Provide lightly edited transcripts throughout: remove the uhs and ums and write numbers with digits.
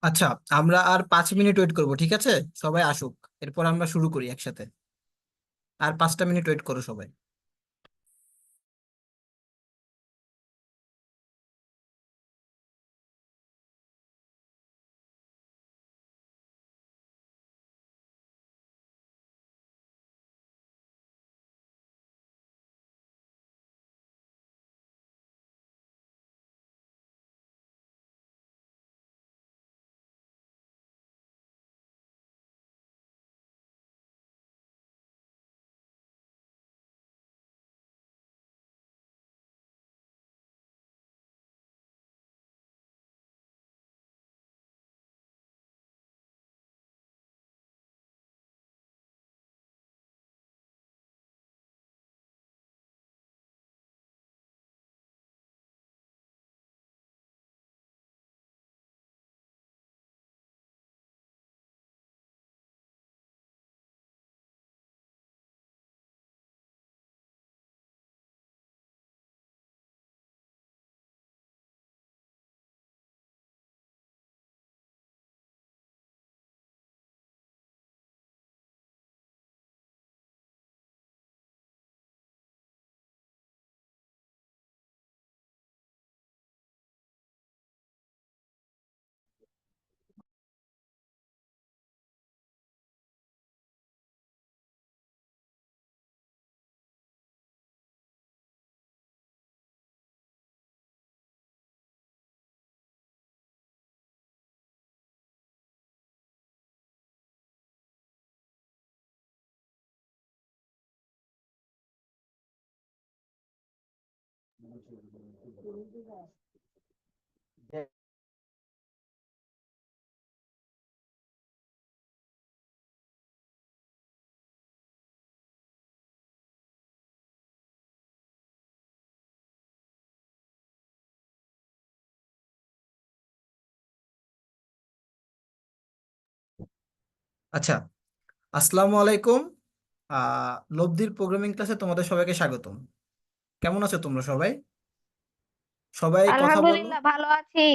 আচ্ছা, আমরা আর 5 minute wait করব, ঠিক আছে? সবাই আসুক, এরপর আমরা শুরু করি একসাথে। আর 5টা মিনিট ওয়েট করো সবাই। আচ্ছা, আসসালামু আলাইকুম। লব্ধির প্রোগ্রামিং ক্লাসে তোমাদের সবাইকে স্বাগতম। কেমন আছো তোমরা সবাই? সবাই কথা বলো। আলহামদুলিল্লাহ, ভালো আছি।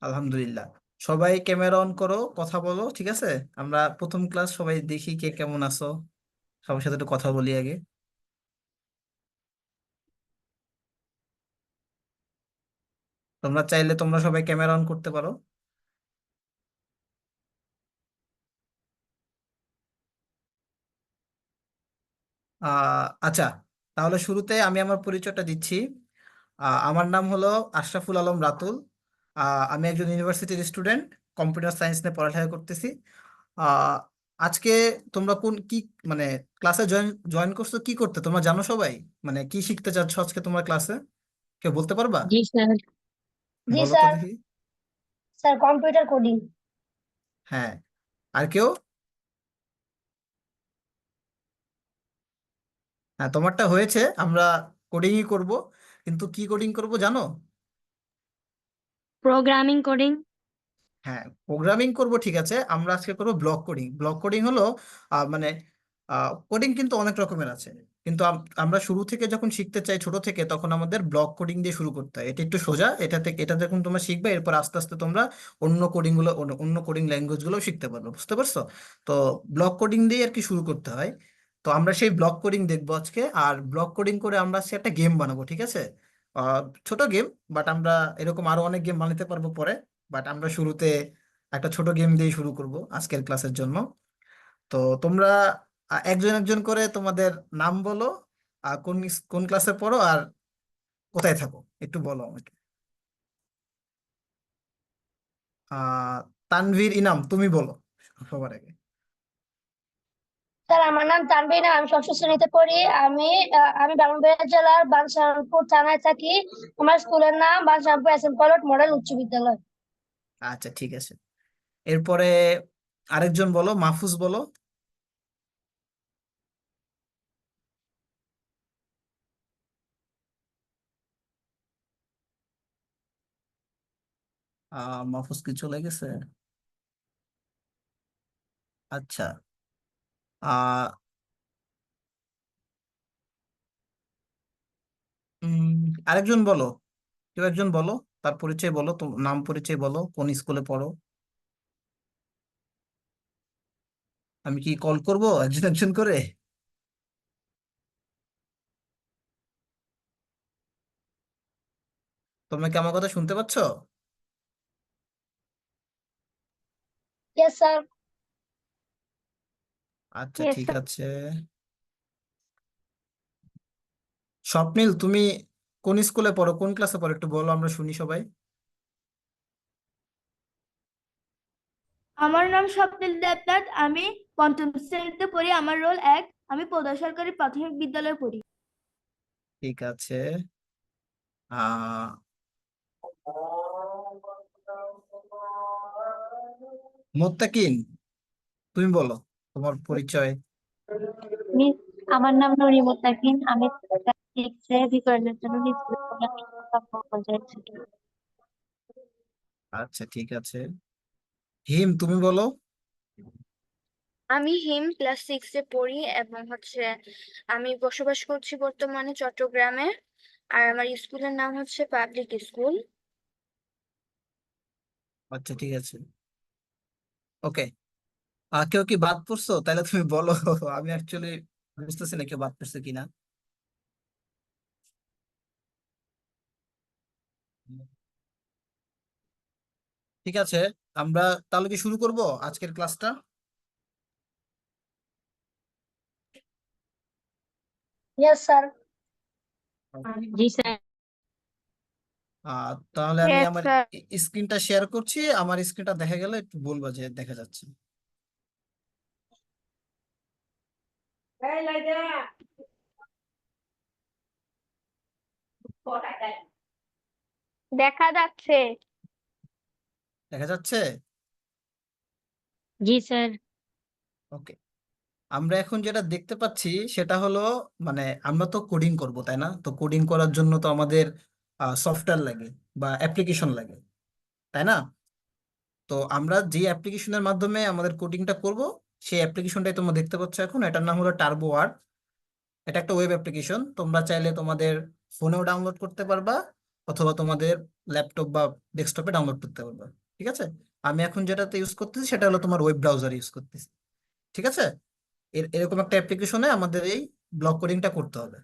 আলহামদুলিল্লাহ। সবাই ক্যামেরা অন করো, কথা বলো, ঠিক আছে? আমরা প্রথম ক্লাস, সবাই দেখি কে কেমন আছো। সবার সাথে একটু কথা বলি আগে। তোমরা চাইলে তোমরা সবাই ক্যামেরা অন করতে পারো। আচ্ছা, তাহলে শুরুতে আমি আমার পরিচয়টা দিচ্ছি। আমার নাম হলো আশরাফুল আলম রাতুল। আমি একজন ইউনিভার্সিটির স্টুডেন্ট, কম্পিউটার সায়েন্স নিয়ে পড়ালেখা করতেছি। আহ, আজকে তোমরা কোন কি মানে ক্লাসে জয়েন জয়েন করছো কি করতে তোমরা জানো সবাই? মানে কি শিখতে চাচ্ছ আজকে তোমার ক্লাসে? কেউ বলতে পারবা? জি স্যার। জি বলো তো স্যার। দেখি। Sir, computer coding. হ্যাঁ, আর কেউ? হ্যাঁ, তোমারটা হয়েছে। আমরা কোডিংই করব, কিন্তু কি কোডিং করব জানো? Programming coding. হ্যাঁ, প্রোগ্রামিং করব, ঠিক আছে। আমরা আজকে করব ব্লক কোডিং। ব্লক কোডিং হলো মানে কোডিং কিন্তু অনেক রকমের আছে, কিন্তু আমরা শুরু থেকে যখন শিখতে চাই ছোট থেকে, তখন আমাদের ব্লক কোডিং দিয়ে শুরু করতে হয়। এটা একটু সোজা, এটা যখন তোমরা শিখবে, এরপর আস্তে আস্তে তোমরা অন্য কোডিং গুলো, অন্য কোডিং ল্যাঙ্গুয়েজ গুলো শিখতে পারবে, বুঝতে পারছো? তো ব্লক কোডিং দিয়ে আর কি শুরু করতে হয়। তো আমরা সেই ব্লক কোডিং দেখবো আজকে। আর ব্লক কোডিং করে আমরা আজকে একটা গেম বানাবো, ঠিক আছে? আহ, ছোট গেম, বাট আমরা এরকম আরো অনেক গেম বানাতে পারবো পরে। বাট আমরা শুরুতে একটা ছোট গেম দিয়ে শুরু করব আজকের ক্লাসের জন্য। তো তোমরা একজন একজন করে তোমাদের নাম বলো, আর কোন কোন ক্লাসে পড়ো, আর কোথায় থাকো একটু বলো আমাকে। আহ তানভীর ইনাম, তুমি বলো সবার আগে। স্যার, আমার নাম তানভীর, আমি ষষ্ঠ শ্রেণীতে পড়ি। আমি ব্রাহ্মণবাড়িয়া জেলার বানশানপুর থানায় থাকি। আমার স্কুলের নাম বানশানপুর এস এম কলট মডেল উচ্চ বিদ্যালয়। আচ্ছা, ঠিক আছে। এরপরে আরেকজন বলো, মাহফুজ বলো। মাহফুজ কি চলে গেছে? আচ্ছা। আহ আরেকজন বলো, কেউ একজন বলো। তার পরিচয় বলো, তো নাম পরিচয় বলো, কোন স্কুলে পড়ো। আমি কি কল করব একজন একজন করে? তোমরা কি আমার কথা শুনতে পাচ্ছ? Yes sir. আচ্ছা ইয়েস ঠিক স্যার। আছে। স্বপ্নিল, তুমি কোন স্কুলে পড়ো, কোন ক্লাসে পড়ো, একটু বলো আমরা শুনি সবাই। আমার নাম স্বপ্নিল দেবনাথ, আমি পঞ্চম শ্রেণীতে পড়ি। আমার রোল 1। আমি পোদা সরকারি প্রাথমিক বিদ্যালয়ে পড়ি। ঠিক আছে। আহ মোত্তাকিন, তুমি বলো তোমার পরিচয়। মিস, আমার নাম নরিমা তাকিন। আমি ক্লাস 6 এ বিকরণের জন্য নিজ বিদ্যালয়ে পর্যায়ে থাকি। আচ্ছা ঠিক আছে। হিম, তুমি বলো। আমি হিম ক্লাস 6-এ পড়ি এবং আমি বসবাস করছি বর্তমানে চট্টগ্রামে। আর আমার স্কুলের নাম হচ্ছে পাবলিক স্কুল। আচ্ছা ঠিক আছে। ওকে। কেউ কি বাদ পড়ছো তাহলে তুমি বলো। আমি অ্যাকচুয়ালি বুঝতেছি না কেউ বাদ পড়ছে কিনা। ঠিক আছে, আমরা তাহলে কি শুরু করব আজকের ক্লাসটা? Yes sir. জি স্যার। তাহলে আমি Yes, আমার sir. স্ক্রিনটা শেয়ার করছি। আমার স্ক্রিনটা দেখা গেলে একটু বলবো যে দেখা যাচ্ছে। দেখা যাচ্ছে। দেখা যাচ্ছে। জি স্যার। ওকে। আমরা এখন যেটা দেখতে পাচ্ছি সেটা হলো, মানে আমরা তো কোডিং করব তাই না? তো কোডিং করার জন্য তো আমাদের সফটওয়্যার লাগে বা অ্যাপ্লিকেশন লাগে, তাই না? তো আমরা যে অ্যাপ্লিকেশনের মাধ্যমে আমাদের কোডিংটা করব সেই অ্যাপ্লিকেশনটাই তোমরা দেখতে পাচ্ছ এখন। এটার নাম হলো টার্বো ওয়ার্ক। এটা একটা ওয়েব অ্যাপ্লিকেশন। তোমরা চাইলে তোমাদের ফোনেও ডাউনলোড করতে পারবা অথবা তোমাদের ল্যাপটপ বা ডেস্কটপে ডাউনলোড করতে পারবা। ঠিক আছে। আমি এখন যেটাতে ইউজ করতেছি সেটা হলো তোমার ওয়েব ব্রাউজার ইউজ করতেছি। ঠিক আছে। এরকম একটা অ্যাপ্লিকেশনে আমাদের এই ব্লক কোডিংটা করতে হবে।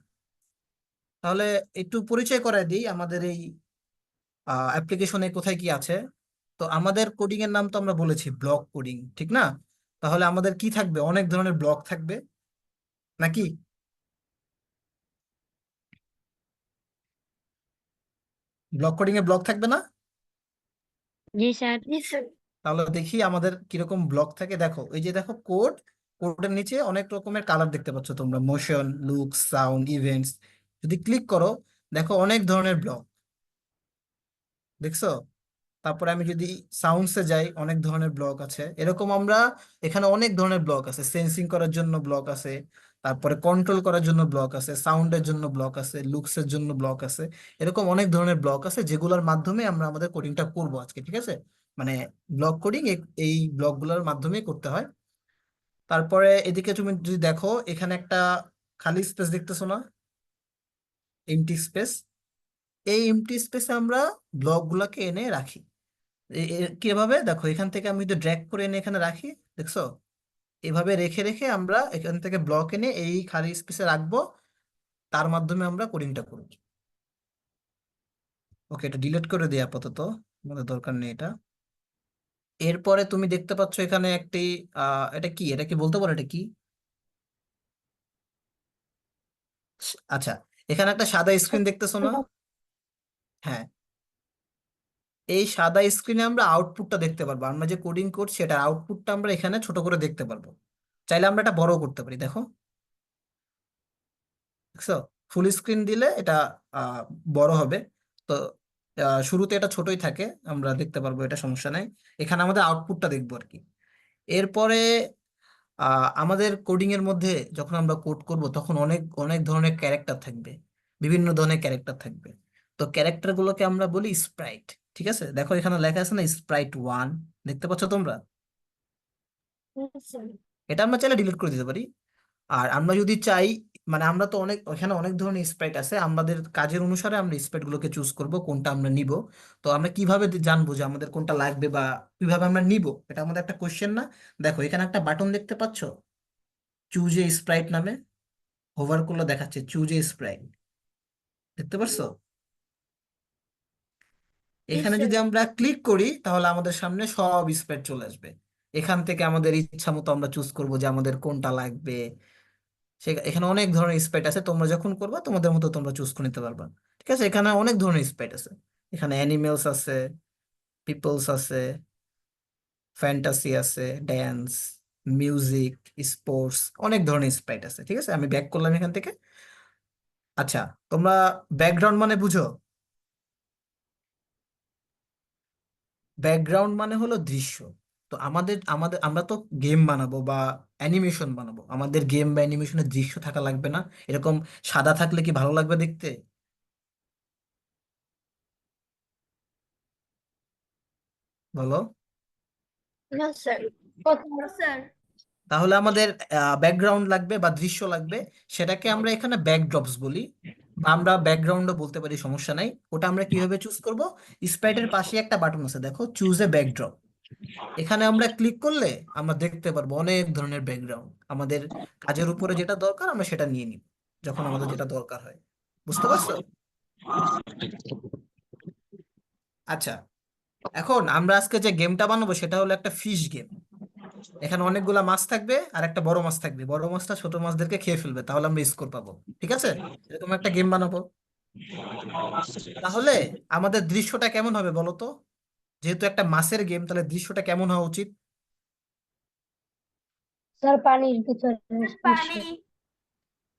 তাহলে একটু পরিচয় করায় দিই আমাদের এই অ্যাপ্লিকেশনে কোথায় কি আছে। তো আমাদের কোডিং এর নাম তো আমরা বলেছি ব্লক কোডিং, ঠিক না? তাহলে আমাদের কি থাকবে, অনেক ধরনের ব্লক থাকবে নাকি? ব্লক কোডিং এ ব্লক থাকবে না? জি স্যার। Yes, sir. তাহলে দেখি আমাদের কিরকম ব্লক থাকে। দেখো, এই যে দেখো কোড, কোডের নিচে অনেক রকমের কালার দেখতে পাচ্ছ তোমরা, মোশন, লুক, সাউন্ড, ইভেন্টস। যদি ক্লিক করো দেখো অনেক ধরনের ব্লক দেখছো। তারপরে আমি যদি সাউন্ডসে যাই, অনেক ধরনের ব্লক আছে এরকম। আমরা এখানে অনেক ধরনের ব্লক আছে, সেন্সিং করার জন্য ব্লক আছে, তারপরে কন্ট্রোল করার জন্য ব্লক আছে, সাউন্ডের জন্য ব্লক আছে, লুকসের জন্য ব্লক আছে। এরকম অনেক ধরনের ব্লক আছে যেগুলোর মাধ্যমে আমরা আমাদের কোডিংটা করব আজকে। ঠিক আছে। মানে ব্লক কোডিং এই ব্লকগুলোর মাধ্যমেই করতে হয়। তারপরে এদিকে তুমি যদি দেখো এখানে একটা খালি স্পেস দেখতেছো না, এমটি স্পেস। এই এমটি স্পেসে আমরা ব্লকগুলোকে এনে রাখি। কিভাবে দেখো, এখান থেকে আমি যদি ড্র্যাগ করে এনে এখানে রাখি, দেখছো? এভাবে রেখে রেখে আমরা এখান থেকে ব্লক এনে এই খালি স্পেসে রাখবো। তার মাধ্যমে আমরা কোডিংটা করব। ওকে, এটা ডিলিট করে দিই আপাতত, আমাদের দরকার নেই এটা। এরপরে তুমি দেখতে পাচ্ছ এখানে একটি এটা কি, এটা কি বলতে পারো এটা কি? আচ্ছা, এখানে একটা সাদা স্ক্রিন দেখতেছো না? হ্যাঁ। এই সাদা স্ক্রিনে আমরা আউটপুটটা দেখতে পারবো। আমরা যে কোডিং করছি সেটার আউটপুটটা আমরা এখানে ছোট করে দেখতে পারবো। চাইলে আমরা এটা বড় করতে পারি, দেখো। দেখছো? ফুল স্ক্রিন দিলে এটা আহ, বড় হবে। তো শুরুতে এটা ছোটই থাকে, আমরা দেখতে পারবো, এটা সমস্যা নাই। এখানে আমাদের আউটপুটটা দেখবো আর কি। এরপরে আমাদের কোডিং এর মধ্যে যখন আমরা কোড করব তখন অনেক অনেক ধরনের ক্যারেক্টার থাকবে, বিভিন্ন ধরনের ক্যারেক্টার থাকবে। তো ক্যারেক্টার গুলোকে আমরা বলি স্প্রাইট। ঠিক আছে, দেখো এখানে লেখা আছে না, স্প্রাইট 1, দেখতে পাচ্ছ তোমরা? Yes, sir. এটা আমরা চাইলে ডিলিট করে দিতে পারি। আর আমরা যদি চাই মানে আমরা তো অনেক এখানে অনেক ধরনের স্প্রাইট আছে, আমাদের কাজের অনুসারে আমরা স্প্রাইট গুলোকে চুজ করব কোনটা আমরা নিব। তো আমরা কিভাবে জানবো যে আমাদের কোনটা লাগবে বা কিভাবে আমরা নিব, এটা আমাদের একটা কোশ্চেন না? দেখো এখানে একটা বাটন দেখতে পাচ্ছো, চুজ এ স্প্রাইট নামে, হোভার করলে দেখাচ্ছে চুজ এ স্প্রাইট, দেখতে পারছো? Yes, এখানে sir. যদি আমরা ক্লিক করি তাহলে আমাদের সামনে সব স্প্রেড চলে আসবে। এখান থেকে আমাদের ইচ্ছা মতো আমরা চুজ করব যে আমাদের কোনটা লাগবে। এখানে অনেক ধরনের স্প্রেড আছে, তোমরা যখন করবা তোমাদের মতো তোমরা চুজ করে নিতে পারবা। ঠিক আছে, এখানে অনেক ধরনের স্প্রেড আছে। এখানে অ্যানিমেলস আছে, পিপলস আছে, ফ্যান্টাসি আছে, ড্যান্স, মিউজিক, স্পোর্টস, অনেক ধরনের স্প্রাইট আছে। ঠিক আছে, আমি ব্যাক করলাম এখান থেকে। আচ্ছা, তোমরা ব্যাকগ্রাউন্ড মানে বুঝো? ব্যাকগ্রাউন্ড মানে হলো দৃশ্য। তো আমাদের আমাদের আমরা তো গেম বানাবো বা অ্যানিমেশন বানাবো, আমাদের গেম বা অ্যানিমেশনের দৃশ্য থাকা লাগবে না? এরকম সাদা থাকলে কি ভালো লাগবে দেখতে? বলো। না স্যার। No, sir. তাহলে আমাদের ব্যাকগ্রাউন্ড লাগবে বা দৃশ্য লাগবে, সেটাকে আমরা এখানে ব্যাকড্রপস বলি, বা আমরা ব্যাকগ্রাউন্ডও বলতে পারি, সমস্যা নাই। ওটা আমরা কিভাবে চুজ করব? স্প্রাইটের পাশে একটা বাটন আছে, দেখো, চুজ এ ব্যাকড্রপ। এখানে আমরা ক্লিক করলে আমরা দেখতে পারবো অনেক ধরনের ব্যাকগ্রাউন্ড। আমাদের কাজের উপরে যেটা দরকার আমরা সেটা নিয়ে নিব যখন আমাদের যেটা দরকার হয়। বুঝতে পারছো? আচ্ছা, এখন আমরা আজকে যে গেমটা বানাবো সেটা হলো একটা ফিশ গেম। এখানে অনেকগুলা মাছ থাকবে আর একটা বড় মাছ থাকবে, বড় মাছটা ছোট মাছদেরকে খেয়ে ফেলবে, তাহলে আমরা স্কোর পাবো। ঠিক আছে, এরকম একটা গেম বানাবো। তাহলে আমাদের দৃশ্যটা কেমন হবে বলো তো? যেহেতু একটা মাছের গেম, তাহলে দৃশ্যটা কেমন হওয়া উচিত? স্যার পানির ভিতরে Sir, নিশ্চয়। পানি।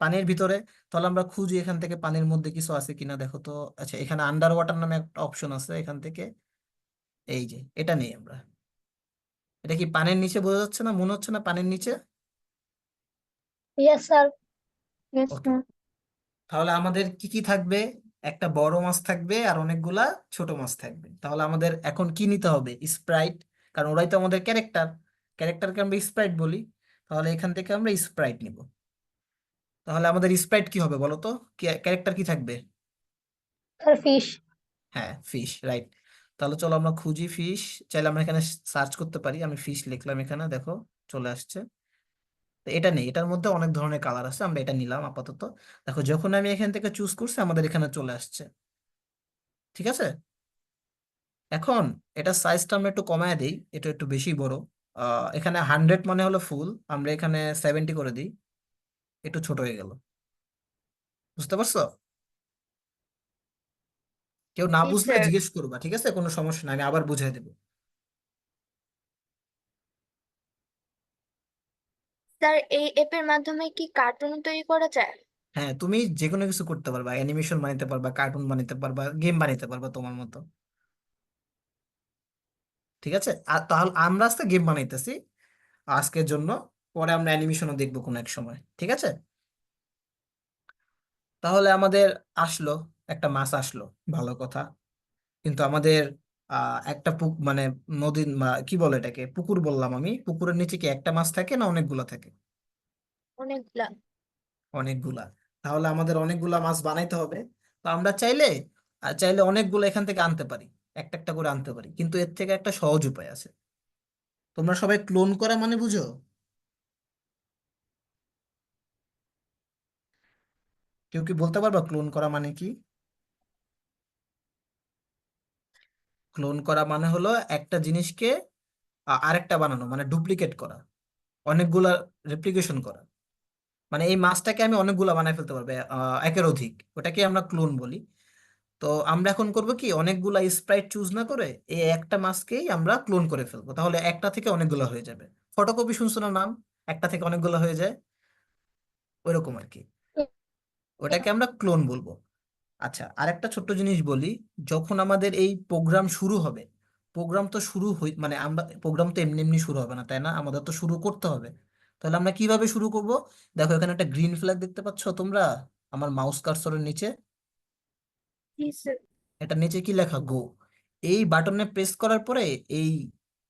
পানির ভিতরে? তাহলে আমরা খুঁজি এখান থেকে পানির মধ্যে কিছু আছে কিনা, দেখো তো। আচ্ছা, এখানে আন্ডার ওয়াটার নামে একটা অপশন আছে, এখান থেকে এই যে এটা নেই আমরা। এটা কি পানির নিচে? বোঝা যাচ্ছে না, মনে হচ্ছে না পানির নিচে? Yes sir. Yes, ওকে, sir. তাহলে আমাদের কি কি থাকবে? একটা বড় মাছ থাকবে আর অনেকগুলা ছোট মাছ থাকবে। তাহলে আমাদের এখন কি নিতে হবে? স্প্রাইট, কারণ ওরাই তো আমাদের ক্যারেক্টার, ক্যারেক্টারকে আমরা স্প্রাইট বলি। তাহলে এখান থেকে আমরা স্প্রাইট নিব। তাহলে আমাদের স্প্রাইট কি হবে বলো তো? ক্যারেক্টার কি থাকবে? Sir fish. হ্যাঁ, ফিশ, রাইট। তাহলে চলো আমরা খুঁজি ফিশ। চাইলে আমরা এখানে সার্চ করতে পারি, আমি ফিশ লিখলাম, এখানে দেখো চলে আসছে। তো এটা নেই, এটার মধ্যে অনেক ধরনের কালার আছে, আমরা এটা নিলাম আপাতত। দেখো যখন আমি এখান থেকে চুজ করছি আমাদের এখানে চলে আসছে। ঠিক আছে, এখন এটা সাইজটা আমরা একটু কমায় দিই, এটা একটু বেশি বড়। এখানে 100 মানে হলো ফুল, আমরা এখানে 70 করে দিই, একটু ছোট হয়ে গেল। বুঝতে পারছো? কেউ না জি বুঝলে স্যার। জিজ্ঞেস করবা, ঠিক আছে? কোনো সমস্যা নাই, আমি আবার বুঝাই দেবো। স্যার এই অ্যাপের মাধ্যমে কি কার্টুন তৈরি করা যায়? হ্যাঁ, তুমি যে কোনো কিছু করতে পারবা, অ্যানিমেশন বানাতে পারবা, কার্টুন বানাতে পারবা, গেম বানাতে পারবা তোমার মতো। ঠিক আছে, আর তাহলে আমরা আজকে গেম বানাইতেছি আজকের জন্য, পরে আমরা অ্যানিমেশনও দেখবো কোনো এক সময়। ঠিক আছে, তাহলে আমাদের আসলো একটা মাছ আসলো, ভালো কথা। কিন্তু আমাদের একটা মানে নদীর কি বলে এটাকে, পুকুর বললাম আমি, পুকুরের নিচে কি একটা মাছ থাকে না অনেকগুলা থাকে? অনেকগুলা। অনেকগুলা। তাহলে আমাদের অনেকগুলা মাছ বানাইতে হবে। তো আমরা চাইলে চাইলে অনেকগুলো এখান থেকে আনতে পারি, একটা একটা করে আনতে পারি, কিন্তু এর থেকে একটা সহজ উপায় আছে। তোমরা সবাই ক্লোন করা মানে বুঝো? কেউ কি বলতে পারবা ক্লোন করা মানে কি? ক্লোন করা মানে হলো একটা জিনিসকে আরেকটা বানানো, মানে ডুপ্লিকেট করা, অনেকগুলা রেপ্লিকেশন করা। মানে এই মাছটাকে আমি অনেকগুলা বানাই ফেলতে পারবে, একের অধিক, ওটাকে আমরা ক্লোন বলি। তো আমরা এখন করব কি, অনেকগুলা স্প্রাইট চুজ না করে এই একটা মাছকেই আমরা ক্লোন করে ফেলবো, তাহলে একটা থেকে অনেকগুলা হয়ে যাবে। ফটোকপি শুনছো না নাম, একটা থেকে অনেকগুলা হয়ে যায়, ওইরকম আর কি। ওটাকে আমরা ক্লোন বলবো। আচ্ছা, আরেকটা ছোট্ট জিনিস বলি, যখন আমাদের এই প্রোগ্রাম শুরু হবে, প্রোগ্রাম তো শুরু হই মানে আমরা প্রোগ্রাম তো এমনি এমনি শুরু হবে না, তাই না? আমাদের তো শুরু করতে হবে। তাহলে আমরা কিভাবে শুরু করব? দেখো এখানে একটা গ্রিন ফ্ল্যাগ দেখতে পাচ্ছ তোমরা আমার মাউস কার্সরের নিচে? জি স্যার। এটা নিচে কি লেখা? গো। এই বাটনে প্রেস করার পরে এই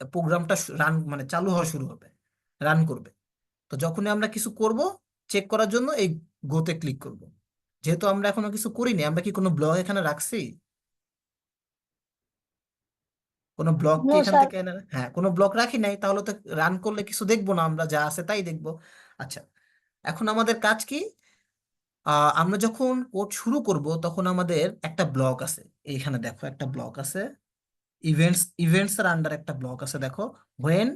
প্রোগ্রামটা রান চালু হওয়া শুরু হবে, রান করবে। তো যখনই আমরা কিছু করব চেক করার জন্য এই গোতে ক্লিক করব। যেহেতু আমরা এখনো কিছু করিনি, আমরা কি কোনো ব্লক এখানে রাখছি? কোনো ব্লক কি নো এখান স্যার। থেকে হ্যাঁ, কোনো ব্লক রাখি নাই, তাহলে তো রান করলে কিছু দেখবো না, আমরা যা আছে তাই দেখবো। আচ্ছা, এখন আমাদের কাজ কি? আমরা যখন কোড শুরু করব তখন আমাদের একটা ব্লক আছে। এইখানে দেখো একটা ব্লক আছে, ইভেন্টস এর আন্ডার একটা ব্লক আছে, দেখো হোয়েন,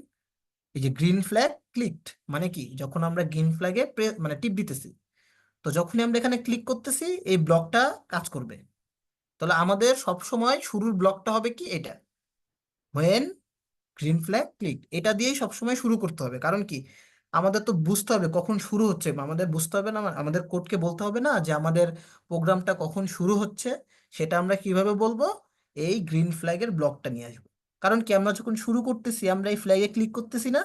এই যে গ্রিন ফ্ল্যাগ ক্লিকড, মানে কি যখন আমরা গ্রিন ফ্ল্যাগে মানে টিপ দিতেছি, তো যখনই আমরা এখানে ক্লিক করতেছি এই ব্লকটা কাজ করবে। তাহলে আমাদের সব সময় শুরুর ব্লকটা হবে কি এটা, হোয়েন গ্রিন ফ্ল্যাগ ক্লিক, এটা দিয়েই সবসময় শুরু করতে হবে। কারণ কি, আমাদের তো বুঝতে হবে কখন শুরু হচ্ছে, বা আমাদের বুঝতে হবে না, আমাদের কোডকে বলতে হবে না যে আমাদের প্রোগ্রামটা কখন শুরু হচ্ছে। সেটা আমরা কিভাবে বলবো? এই গ্রিন ফ্ল্যাগের ব্লকটা নিয়ে আসবো। কারণ কি, আমরা যখন শুরু করতেছি আমরা এই ফ্ল্যাগে ক্লিক করতেছি না,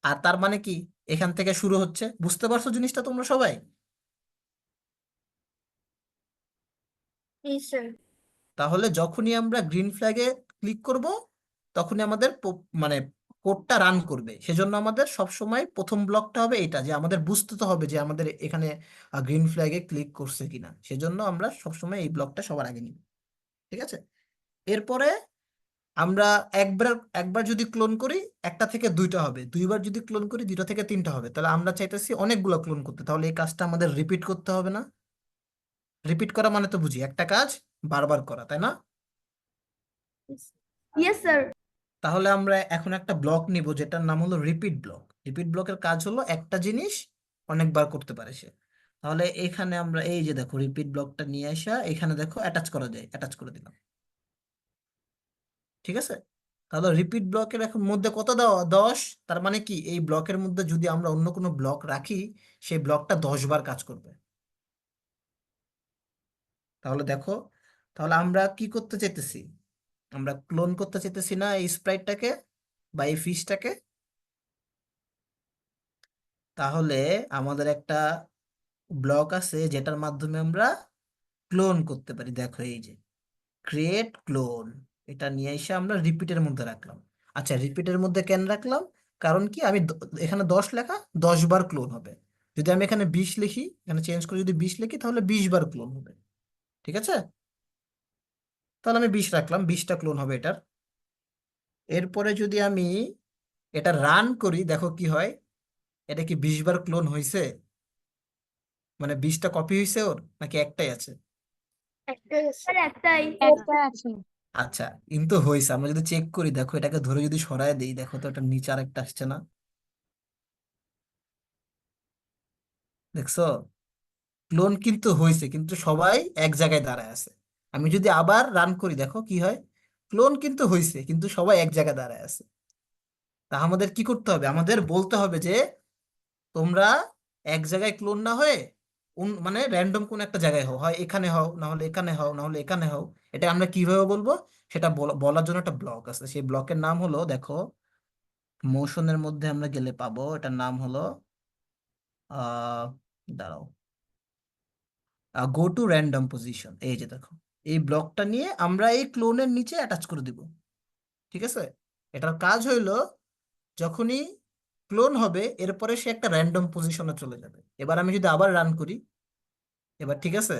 আর তার মানে কি এখান থেকে শুরু হচ্ছে। বুঝতে পারছো জিনিসটা তোমরা সবাই? জি স্যার। তাহলে যখনই আমরা গ্রিন ফ্ল্যাগে ক্লিক করব তখনই আমাদের মানে কোডটা রান করবে। সেজন্য আমাদের সব সময় প্রথম ব্লকটা হবে এটা, যে আমাদের বুঝতে তো হবে যে আমাদের এখানে গ্রিন ফ্ল্যাগে ক্লিক করছে কিনা। সেজন্য আমরা সব সময় এই ব্লকটা সবার আগে নিব। ঠিক আছে? এরপরে আমরা একবার একবার যদি ক্লোন করি একটা থেকে দুইটা হবে, দুইবার যদি ক্লোন করি দুইটা থেকে তিনটা হবে। তাহলে আমরা চাইতেছি অনেকগুলো ক্লোন করতে, তাহলে এই কাজটা আমাদের রিপিট করতে হবে না? রিপিট করা মানে তো বুঝি একটা কাজ বারবার করা, তাই না? Yes sir. তাহলে আমরা এখন একটা ব্লক নিব যেটার নাম হলো রিপিট ব্লক। রিপিট ব্লকের কাজ হলো একটা জিনিস অনেকবার করতে পারে সে। তাহলে এখানে আমরা এই যে দেখো রিপিট ব্লকটা নিয়ে আসা, এখানে দেখো অ্যাটাচ করা যায়, অ্যাটাচ করে দিলাম। ঠিক আছে? তাহলে রিপিট ব্লকের এখন মধ্যে কত দেওয়া, 10। তার মানে কি এই ব্লকের মধ্যে যদি আমরা অন্য কোনো ব্লক রাখি সেই ব্লকটা 10 বার কাজ করবে। তাহলে দেখো, তাহলে আমরা কি করতে চাইতেছি? আমরা ক্লোন করতে চাইতেছি না এই স্প্রাইটটাকে বা এই ফিশটাকে। তাহলে আমাদের একটা ব্লক আছে যেটার মাধ্যমে আমরা ক্লোন করতে পারি। দেখো এই যে ক্রিয়েট ক্লোন, এটা নিয়ে এসে আমরা রিপিটের মধ্যে রাখলাম। আচ্ছা, রিপিটের মধ্যে কেন রাখলাম? কারণ কি, আমি এখানে 10 লেখা, 10 বার ক্লোন হবে। যদি আমি এখানে 20 লিখি, এখানে চেঞ্জ করে যদি 20 লিখি তাহলে 20 বার ক্লোন হবে। ঠিক আছে? তাহলে আমি 20 রাখলাম, 20টা ক্লোন হবে এটার। এরপরে যদি আমি এটা রান করি, দেখো কি হয়। এটা কি 20 বার ক্লোন হয়েছে? মানে 20টা কপি হয়েছে ওর, নাকি একটাই আছে? একটাই স্যার আছে। একটাই। একটা আছে। আচ্ছা, কিন্তু হয়েছে, আমরা যদি চেক করি, দেখো এটাকে ধরে যদি সরায় দিই, দেখো তো এটা নিচে আরেকটা আসছে না? দেখছো? ক্লোন কিন্তু হয়েছে, কিন্তু সবাই এক জায়গায় দাঁড়ায় আছে। আমি যদি আবার রান করি, দেখো কি হয়। ক্লোন কিন্তু হয়েছে, কিন্তু সবাই এক জায়গায় দাঁড়ায় আছে। তা আমাদের কি করতে হবে? আমাদের বলতে হবে যে তোমরা এক জায়গায় ক্লোন না হয়ে মানে র্যান্ডম কোন একটা জায়গায় হও, হয় এখানে হও, না হলে এখানে হও, না হলে এখানে হও। এটা আমরা কিভাবে বলবো সেটা বলার জন্য একটা ব্লক আছে। সেই ব্লকের নাম হলো, দেখো মোশনের মধ্যে আমরা গেলে পাবো, এটার নাম হলো আহ দাঁড়াও, গো টু র্যান্ডম পজিশন। এই যে দেখো, এই ব্লকটা নিয়ে আমরা এই ক্লোনের নিচে অ্যাটাচ করে দিব। ঠিক আছে? এটার কাজ হইলো যখনই ক্লোন হবে এরপরে সে একটা র্যান্ডম পজিশনে চলে যাবে। এবার আমি যদি আবার রান করি, এবার ঠিক আছে,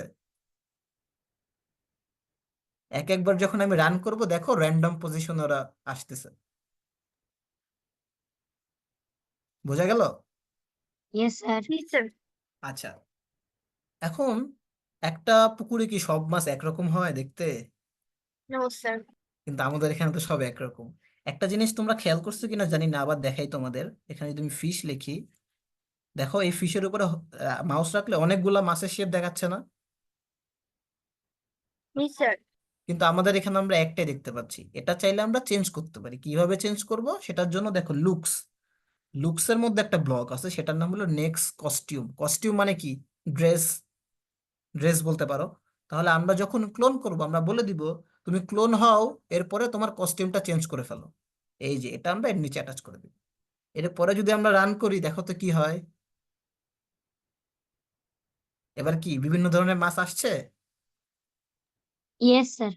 এক একবার যখন আমি রান করব দেখো র্যান্ডম পজিশন ওরা আসতেছে। বোঝা গেল? Yes sir. জি স্যার। আচ্ছা, এখন একটা পুকুরে কি সব মাছ একরকম হয় দেখতে? No sir. কিন্তু আমাদের এখানে তো সব একরকম। একটা জিনিস তোমরা খেয়াল করছো কিনা জানি না, আবার দেখাই তোমাদের। এখানে যদি আমি ফিশ লিখি, দেখো এই ফিশের উপরে মাউস রাখলে অনেকগুলা মাছের শেপ দেখাচ্ছে না? জি স্যার। কিন্তু আমাদের এখানে আমরা একটাই দেখতে পাচ্ছি। এটা চাইলে আমরা চেঞ্জ করতে পারি। কিভাবে চেঞ্জ করব সেটার জন্য দেখো লুকসের মধ্যে একটা ব্লক আছে, সেটার নাম হলো নেক্সট কস্টিউম। কস্টিউম মানে কি? ড্রেস, ড্রেস বলতে পারো। তাহলে আমরা যখন ক্লোন করব আমরা বলে দিব তুমি ক্লোন হও, এরপরে তোমার কস্টিউমটা চেঞ্জ করে ফেলো। এই যে এটা আমরা এর নিচে অ্যাটাচ করে দিব। এরপরে যদি আমরা রান করি, দেখো তো কি হয়। এবার কি বিভিন্ন ধরনের মাছ আসছে? Yes sir.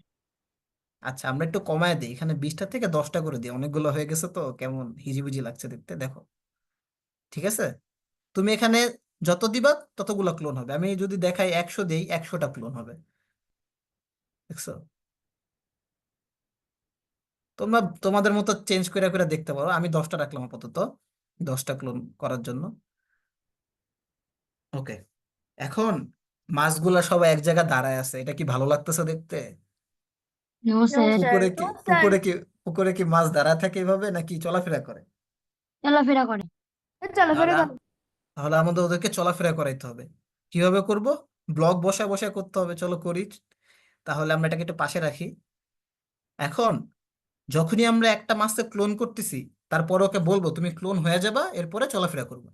আচ্ছা, আমরা একটু কমায় দিই, এখানে 20টা থেকে 10টা করে দিই, অনেকগুলো হয়ে গেছে তো কেমন হিজিবিজি লাগছে দেখতে, দেখো। ঠিক আছে? তুমি এখানে যত দিবা ততগুলো ক্লোন হবে। আমি যদি দেখাই 100 দেই, 100টা ক্লোন হবে। দেখছো? তোমরা তোমাদের মতো চেঞ্জ করে করে দেখতে পারো। আমি 10টা রাখলাম আপাতত, 10টা ক্লোন করার জন্য। ওকে, এখন মাছগুলা সবাই এক জায়গায় দাঁড়ায় আছে, এটা কি ভালো লাগতেছে দেখতে? No no sir, sir. পুকুরে কি No, sir. পুকুরে কি পুকুরে কি মাছ দাঁড়ায় থাকে এভাবে নাকি চলাফেরা করে? চলাফেরা করে। চলাফেরা তাহলে করো। তাহলে আমাদের ওদেরকে চলাফেরা করাইতে হবে। কিভাবে করব? ব্লক বসায় বসায় করতে হবে। চলো করি। তাহলে আমরা এটাকে একটু পাশে রাখি। এখন যখনই আমরা একটা মাছকে ক্লোন করতেছি, তারপরে ওকে বলবো তুমি ক্লোন হয়ে যাবা, এরপরে চলাফেরা করবে।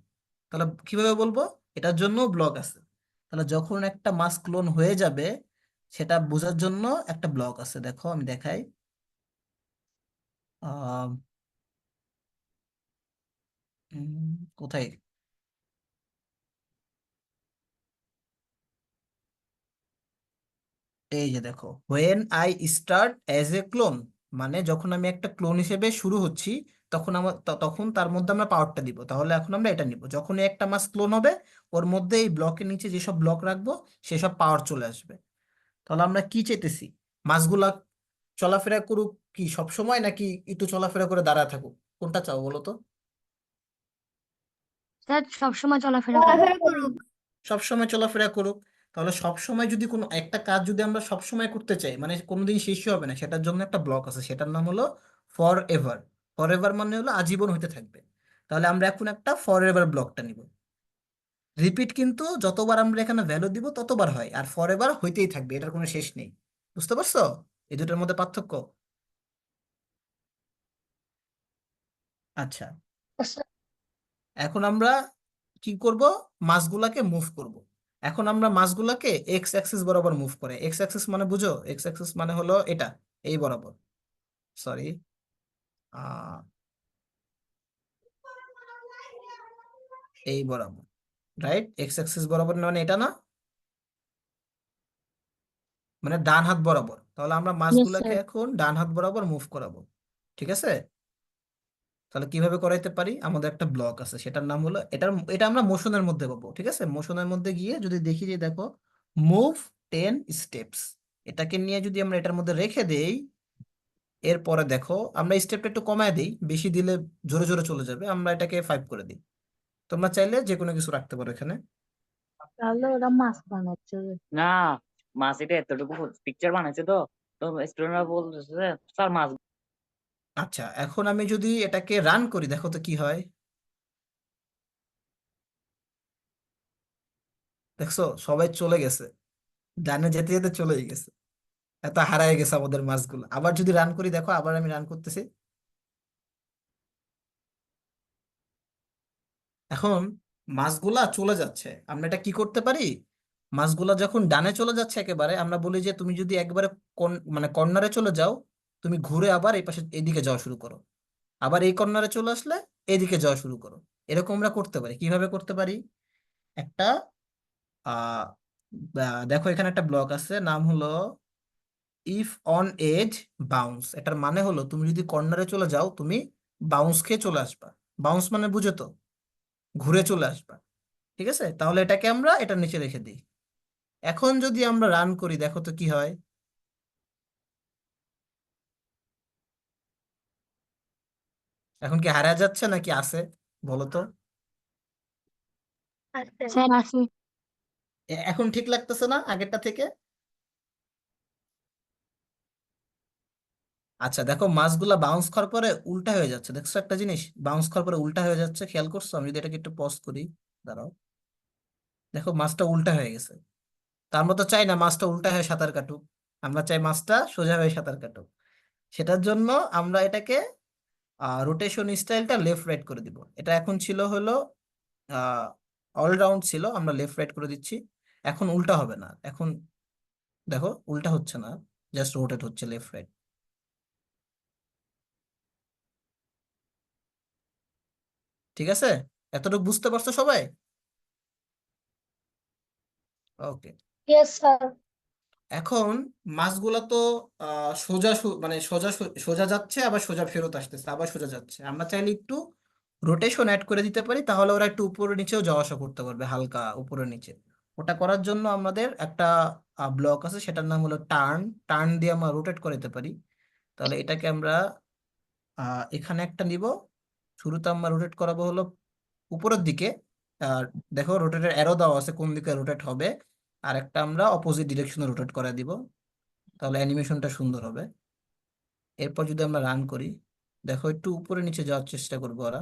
তাহলে কিভাবে বলবো? এটার জন্য ব্লক আছে। তাহলে যখন একটা মাছ ক্লোন হয়ে যাবে, সেটা বোঝার জন্য একটা ব্লক আছে। দেখো আমি দেখাই। আহ কোথায়? এই যে দেখো, when I start as a clone, মানে যখন আমি একটা ক্লোন হিসেবে শুরু হচ্ছি, তখন তখন তার মধ্যে আমরা পাওয়ারটা দিব। তাহলে এখন আমরা এটা নিব, যখন একটা মাস ক্লোন হবে, ওর মধ্যে এই ব্লকের নিচে যেসব ব্লক রাখবো সেসব পাওয়ার চলে আসবে। তাহলে আমরা কি চাইতেছি? মাসগুলা চলাফেরা করুক কি সব সময়, নাকি একটু চলাফেরা করে দাঁড়ায় থাকুক? কোনটা চাও বলো তো? স্যার সবসময় চলাফেরা করে। চলাফেরা করুক। সব সময় চলাফেরা করুক। তাহলে সব সময় যদি কোনো একটা কাজ যদি আমরা সব সময় করতে চাই, মানে কোনোদিন শেষই হবে না, সেটার জন্য একটা ব্লক আছে, সেটার নাম হলো ফর এভার। ফর এভার মানে হলো আজীবন হতে থাকবে। তাহলে আমরা এখন একটা ফর এভার ব্লকটা নিব। রিপিট কিন্তু যতবার আমরা এখানে ভ্যালু দিব ততবার হয়, আর ফর এভার হইতেই থাকবে, এটার কোনো শেষ নেই। বুঝতে পারছো এই দুটোর মধ্যে পার্থক্য? আচ্ছা, আচ্ছা, এখন আমরা কি করব? মাসগুলাকে মুভ করব। এখন আমরা মাসগুলাকে এক্স অ্যাক্সিস বরাবর মুভ করে। এক্স অ্যাক্সিস মানে বুঝো? এক্স অ্যাক্সিস মানে হলো এটা, এই বরাবর। সরি, এই বরাবর। রাইট, এক্স অ্যাক্সিস বরাবর মানে এটা না, মানে ডান হাত বরাবর। তাহলে আমরা ইয়েস মাসগুলাকে স্যার। এখন ডান হাত বরাবর মুভ করাবো। ঠিক আছে? তাহলে কিভাবে করাইতে পারি? আমাদের একটা ব্লক আছে, সেটার নাম হলো এটা আমরা মোশনের মধ্যে পাবো। ঠিক আছে, মোশনের মধ্যে গিয়ে যদি দেখি যে দেখো, মুভ 10 স্টেপস, এটাকে নিয়ে যদি আমরা এটার মধ্যে রেখে দেই, এরপরে দেখো আমরা স্টেপটা একটু কমায় দিই, বেশি দিলে জোরে জোরে চলে যাবে, আমরা এটাকে 5 করে দিই। তোমরা চাইলে যে কোনো কিছু রাখতে পারো এখানে। তাহলে ওরা মাছ বানাচ্ছে। না, মাছ এটা এতটুকু পিকচার বানাইছে তো, তো স্টুডেন্টরা বলতেছে স্যার মাছ। আচ্ছা, এখন আমি যদি এটাকে রান করি, দেখো তো কি হয়। দেখছো সবাই চলে গেছে, ডানে যেতে যেতে চলেই গেছে। এত হারায় গেছে আমাদের মাছগুলো। আবার যদি রান করি, দেখো আবার আমি রান করতেছি। এখন মাছগুলা চলে যাচ্ছে। আমরা এটা কি করতে পারি? মাছগুলা যখন ডানে চলে যাচ্ছে একেবারে, আমরা বলি যে তুমি যদি একবারে মানে কর্নারে চলে যাও, তুমি ঘুরে আবার এই পাশে এইদিকে যাওয়া শুরু করো। আবার এই কর্নারে চলে আসলে এইদিকে যাওয়া শুরু করো। এরকম আমরা করতে পারি। কিভাবে করতে পারি? একটা আহ দেখো এখানে একটা ব্লক আছে, নাম হলো ইফ অন এজ বাউন্স। এটার মানে হলো তুমি যদি কর্নারে চলে যাও, তুমি বাউন্স খেয়ে চলে আসবা। বাউন্স মানে বুঝো তো? ঘুরে চলে আসবা। ঠিক আছে, তাহলে এটাকে আমরা এটার নিচে রেখে দিই। এখন যদি আমরা রান করি, দেখো তো কি হয়। এখন কি হারা যাচ্ছে নাকি আছে? বলো তো। আচ্ছা। স্যার আছে। এখন ঠিক লাগতেছে না আগেরটা থেকে? আচ্ছা দেখো, মাছগুলা বাউন্স করার পরে উল্টা হয়ে যাচ্ছে। দেখছো একটা জিনিস, বাউন্স করার পরে উল্টা হয়ে যাচ্ছে, খেয়াল করছো? আমি যদি এটাকে একটু পজ করি, দাঁড়াও, দেখো মাছটা উল্টা হয়ে গেছে। তা আমরা তো চাই না মাছটা উল্টা হয়ে সাঁতার কাটুক, আমরা চাই মাছটা সোজা হয়ে সাঁতার কাটুক। সেটার জন্য আমরা এটাকে রোটেশন স্টাইলটা লেফট রাইট করে দিব। এটা এখন ছিল হলো অলরাউন্ড ছিল, আমরা লেফট রাইট করে দিচ্ছি। এখন উল্টা হবে না। এখন দেখো উল্টা হচ্ছে না, জাস্ট রোটেট হচ্ছে লেফট রাইট। ঠিক আছে, এতটুকু বুঝতে পারছো সবাই? ওকে। Yes sir. এখন মাছগুলা তো সোজা মানে সোজা সোজা যাচ্ছে, আবার সোজা ফেরত আসতেছে, আবার সোজা যাচ্ছে। আমরা চাইলে একটু রোটেশন অ্যাড করে দিতে পারি, তাহলে ওরা একটু উপরে নিচেও যাওয়া আসা করতে পারবে, হালকা উপরে নিচে। ওটা করার জন্য আমাদের একটা ব্লক আছে, সেটার নাম হলো টার্ন। টার্ন দিয়ে আমরা রোটেট করে দিতে পারি। তাহলে এটাকে আমরা এখানে একটা নিব। শুরুতে আমরা রোটেট করাবো হলো উপরের দিকে। আর দেখো রোটেটের অ্যারো দেওয়া আছে কোন দিকে রোটেট হবে। আর একটা আমরা অপোজিট ডিরেকশনে রোটেট করে দিব, তাহলে অ্যানিমেশনটা সুন্দর হবে। এরপর যদি আমরা রান করি, দেখো একটু উপরে নিচে যাওয়ার চেষ্টা করবো ওরা।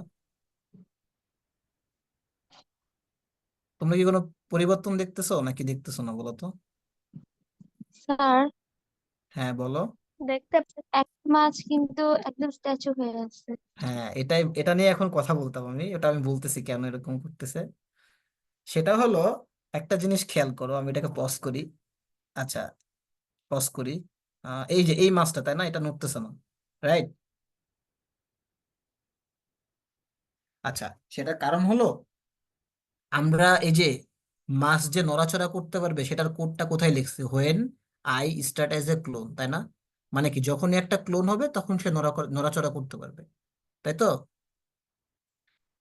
তোমরা কি কোনো পরিবর্তন দেখতেছো নাকি দেখতেছো না বলো তো? স্যার, হ্যাঁ বলো। দেখতে এক মাছ কিন্তু একদম স্ট্যাচু হয়ে আছে। হ্যাঁ, এটা নিয়ে এখন কথা বলতাম আমি, ওটা আমি বলতেছি কেন এরকম করতেছে। সেটা হলো, একটা জিনিস খেয়াল করো, আমি এটাকে পজ করি। আচ্ছা, পজ করি। এই যে এই মাছটা, তাই না? এটা নড়তেছে না, রাইট? আচ্ছা, সেটার কারণ হলো আমরা এই যে মাছ যে নড়াচড়া করতে পারবে সেটার কোডটা কোথায় লিখছি, when I start as a clone, তাই না? মানে কি, যখনই একটা ক্লোন হবে তখন সে নড়াচড়া করতে পারবে, তাই তো?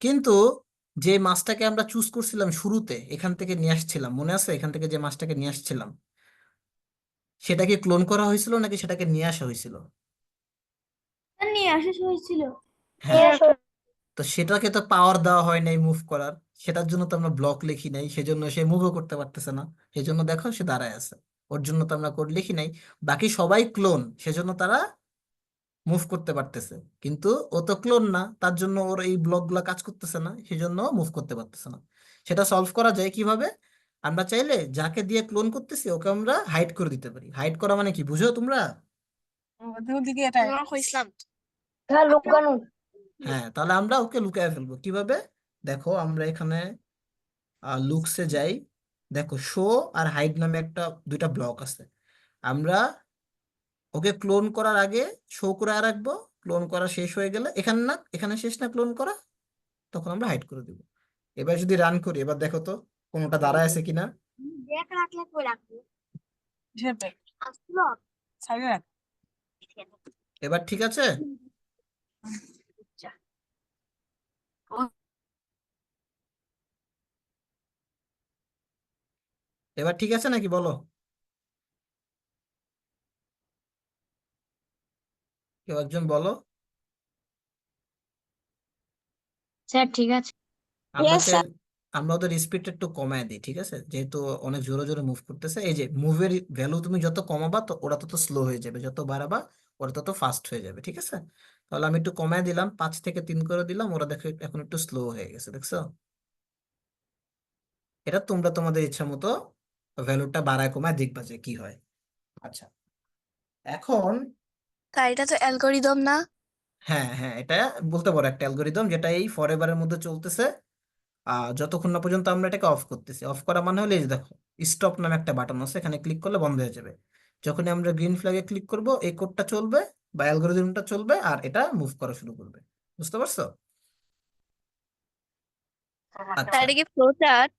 কিন্তু যে মাছটাকে আমরা চুজ করছিলাম শুরুতে, এখান থেকে নিয়ে আসছিলাম, মনে আছে? এখান থেকে যে মাছটাকে নিয়ে আসছিলাম, সেটা কি ক্লোন করা হয়েছিল নাকি সেটাকে নিয়ে আসা হয়েছিল? নিয়ে আসা হয়েছিল। হ্যাঁ, তো সেটাকে তো পাওয়ার দেওয়া হয় নাই মুভ করার, সেটার জন্য তো আমরা ব্লক লিখি নাই, সেজন্য সে মুভও করতে পারতেছে না। সেজন্য দেখো সে দাঁড়ায় আছে, ওর জন্য তো আমরা কোড লিখি নাই। বাকি সবাই ক্লোন, সেজন্য তারা মুভ করতে পারতেছে। কিন্তু ও তো ক্লোন না, তার জন্য ওর এই ব্লক গুলা কাজ করতেছে না, সেজন্য মুভ করতে পারতেছে না। সেটা সলভ করা যায় কিভাবে? আমরা চাইলে যাকে দিয়ে ক্লোন করতেছি ওকে আমরা হাইড করে দিতে পারি। হাইড করা মানে কি, বুঝো তোমরা? হ্যাঁ, লুকানো। হ্যাঁ, তাহলে আমরা ওকে লুকায় ফেলবো কিভাবে? দেখো আমরা এখানে লুকসে যাই। দেখো শো আর হাইড নামে দুইটা ব্লক আছে। আমরা ওকে ক্লোন করার আগে শো করে রাখবো। ক্লোন করা শেষ হয়ে গেলে, এখানে না, এখানে শেষ না ক্লোন করা, তখন আমরা হাইড করে দিব। এবার যদি রান করি, এবার দেখো তো কোনোটা দাঁড়ায় আছে কিনা। এবার ঠিক আছে? এবার ঠিক আছে নাকি বলো? কেউ একজন বলো। স্যার ঠিক আছে। আমরা চাই আমরা ওদের স্পিডটা একটু কমায় দিই, ঠিক আছে? যেহেতু অনেক জোরে জোরে মুভ করতেছে, এই যে মুভের ভ্যালু তুমি যত কমাবা তো ওরা তত স্লো হয়ে যাবে, যত বাড়াবা ওরা তত ফাস্ট হয়ে যাবে, ঠিক আছে? তাহলে আমি একটু কমায় দিলাম, 5 থেকে 3 করে দিলাম, ওরা দেখো এখন একটু স্লো হয়ে গেছে, দেখছো? এটা তোমরা তোমাদের ইচ্ছা মতো ভ্যালুটা বাড়ায় কমায় দেখবা যে কি হয়। আচ্ছা, এখন তাই এটা তো অ্যালগরিদম না? হ্যাঁ হ্যাঁ, এটা বলতে পারো একটা অ্যালগোরিদম, যেটা এই ফরএভারের মধ্যে চলতেছে। যতক্ষণ না পর্যন্ত আমরা এটাকে অফ করতেছি। অফ করা মানে হলে এই যে দেখো, স্টপ নামে একটা বাটন আছে, এখানে ক্লিক করলে বন্ধ হয়ে যাবে। যখনই আমরা গ্রিন ফ্ল্যাগে ক্লিক করব, এই কোডটা চলবে বা অ্যালগোরিদমটা চলবে, আর এটা মুভ করা শুরু করবে। বুঝতে পারছো? আচ্ছা, এটা কি ফ্লোচার্ট?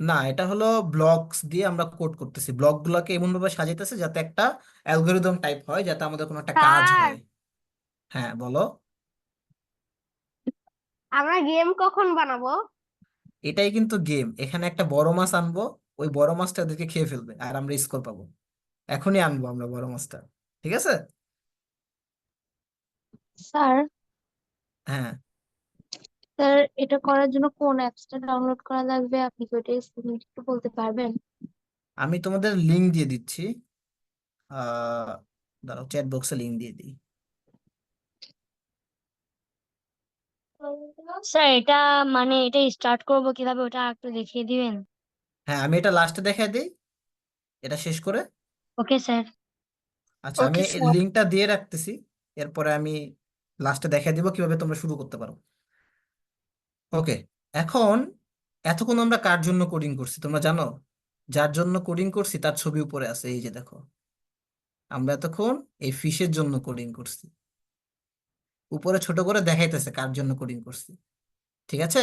না, এটা হলো ব্লকস দিয়ে আমরা কোড করতেছি। ব্লক গুলোকে এমন ভাবে সাজাইতেছে যাতে একটা অ্যালগোরিদম টাইপ হয়, যাতে আমাদের কোনো একটা কাজ স্যার, হয়। হ্যাঁ বলো। আমরা গেম কখন বানাবো? এটাই কিন্তু গেম। এখানে একটা বড় মাছ আনবো, ওই বড় মাছটা ওদেরকে খেয়ে ফেলবে আর আমরা স্কোর পাবো। এখনই আনবো আমরা বড় মাছটা, ঠিক আছে? স্যার, হ্যাঁ, স্যার এটা করার জন্য কোন অ্যাপসটা ডাউনলোড করা লাগবে, আপনি কি ওটা একটু বলতে পারবেন? আমি তোমাদের লিংক দিয়ে দিচ্ছি। আহ দাঁড়াও, চ্যাট বক্সে লিংক দিয়ে দিই। স্যার এটা মানে এটা স্টার্ট করব কিভাবে ওটা একটু দেখিয়ে দিবেন? হ্যাঁ, আমি এটা লাস্টে দেখাই দিই, এটা শেষ করে। Okay sir. আচ্ছা, আমি ওকে স্যার। লিংকটা দিয়ে রাখতেছি, এরপরে আমি লাস্টে দেখাই দিব কিভাবে তোমরা শুরু করতে পারো। ওকে, এখন এতক্ষণ আমরা কার জন্য কোডিং করছি তোমরা জানো? যার জন্য কোডিং করছি তার ছবি উপরে আছে, এই যে দেখো। আমরা এতক্ষণ এই ফিশের জন্য কোডিং করছি, উপরে ছোট করে দেখাইতেছে কার জন্য কোডিং করছি, ঠিক আছে?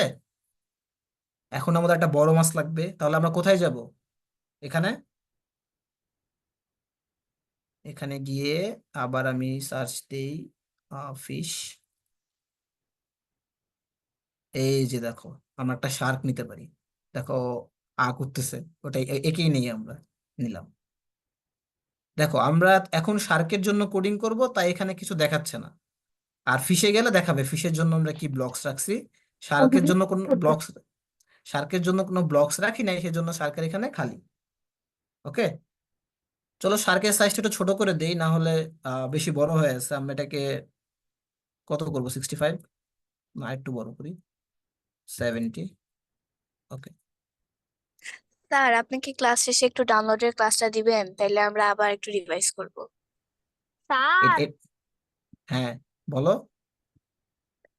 এখন আমাদের একটা বড় মাছ লাগবে, তাহলে আমরা কোথায় যাব? এখানে, এখানে গিয়ে আবার আমি সার্চ দেই ফিশ। এই যে দেখো, আমরা একটা শার্ক নিতে পারি। দেখো করতেছে, ওটাই একেই নেই, আমরা নিলাম। দেখো আমরা এখন শার্কের জন্য কোডিং করব, তাই এখানে কিছু দেখাচ্ছে না। আর ফিশে গেলে দেখাবে ফিশের জন্য আমরা কি ব্লকস রাখছি। শার্কের জন্য কোন ব্লকস, শার্কের জন্য কোনো ব্লকস রাখি নাই, সেজন্য শার্কের এখানে খালি। ওকে, চলো শার্কের সাইজটা একটু ছোট করে দেই, না হলে বেশি বড় হয়ে আছে। আমরা এটাকে কত করবো, 65, না একটু বড় করি, 70। ওকে, স্যার আপনি কি ক্লাস শেষে একটু ডাউনলোডের ক্লাসটা দিবেন, তাইলে আমরা আবার একটু রিভাইজ করব। স্যার হ্যাঁ বলো।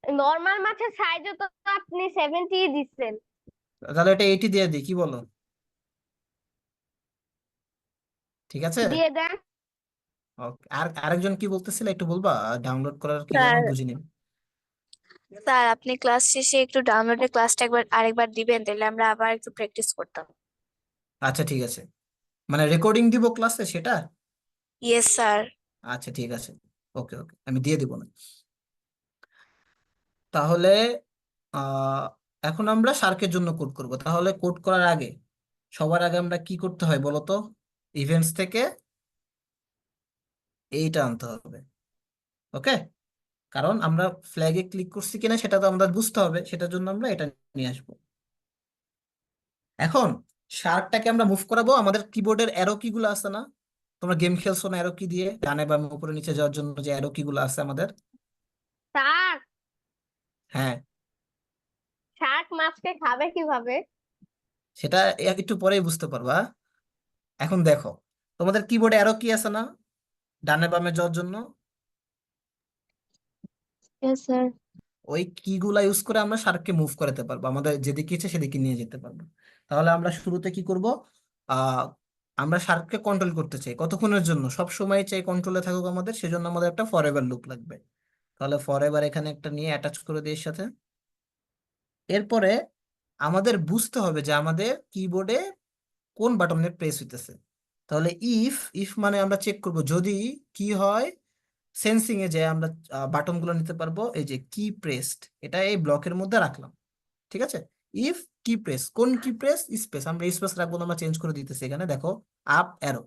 নর্মাল মাছের সাইজও তো আপনি 70 দিচ্ছেন। তাহলে এটা 80 দিয়ে দিই, কি বলো? ঠিক আছে। দিয়ে দেন। ওকে, আর আরেকজন কি বলতেছিলে একটু বলবা? ডাউনলোড করার কি যেন স্যার বুঝিনি। স্যার আপনি ক্লাস শেষে একটু ডাউনলোডের ক্লাসটা আরেকবার দিবেন, তাহলে আমরা আবার একটু প্র্যাকটিস করতাম। আচ্ছা ঠিক আছে, মানে রেকর্ডিং দিব ক্লাসে সেটা? Yes sir. আচ্ছা ঠিক আছে, ওকে ওকে, আমি দিয়ে দিব না। তাহলে আহ এখন আমরা শার্কের জন্য কোড করব। তাহলে কোড করার আগে, সবার আগে আমরা কি করতে হয় বলো তো? ইভেন্টস থেকে এইটা আনতে হবে। ওকে, কারণ আমরা ফ্ল্যাগে ক্লিক করছি কিনা সেটা তো আমাদের বুঝতে হবে, সেটার জন্য আমরা এটা নিয়ে আসবো। এখন শার্কটাকে আমরা মুভ করাবো, আমাদের কিবোর্ডের অ্যারো কি গুলো আছে না? তোমরা গেম খেলছো না অ্যারো কি দিয়ে, ডানে বামে উপরে নিচে যাওয়ার জন্য যে অ্যারো কি গুলো আছে আমাদের? স্যার হ্যাঁ, শার্ক মাছকে খাবে কিভাবে? সেটা একটু পরেই বুঝতে পারবা। এখন দেখো, তোমাদের কিবোর্ডে অ্যারো কি আছে না, ডানে বামে যাওয়ার জন্য? Yes, sir. ওই কি গুলা ইউজ করে আমরা শার্ককে মুভ করাতে পারবো, আমাদের যেদিকে ইচ্ছে সেদিকে নিয়ে যেতে পারবো। তাহলে আমরা শুরুতে কি করব? আহ আমরা শার্ককে কন্ট্রোল করতে চাই, কতক্ষণের জন্য? সব সময় চাই কন্ট্রোলে থাকুক আমাদের, সেজন্য আমাদের একটা ফরএভার লুপ লাগবে। তাহলে ফরএভার এখানে একটা নিয়ে অ্যাটাচ করে দিই এর সাথে। এরপরে আমাদের বুঝতে হবে যে আমাদের কিবোর্ডে কোন বাটনে প্রেস হইতেছে। তাহলে ইফ ইফ মানে আমরা চেক করব যদি কি হয়, সেন্সিং এ যে আমরা বাটন গুলো নিতে পারবো। এই যে কি প্রেসড, এটা এই ব্লকের মধ্যে রাখলাম। ঠিক আছে, ইফ কি প্রেস, কোন কি প্রেস, স্পেস, আমরা স্পেস রাখবো না, আমরা চেঞ্জ করে দিতেছি এখানে। দেখো আপ অ্যারো,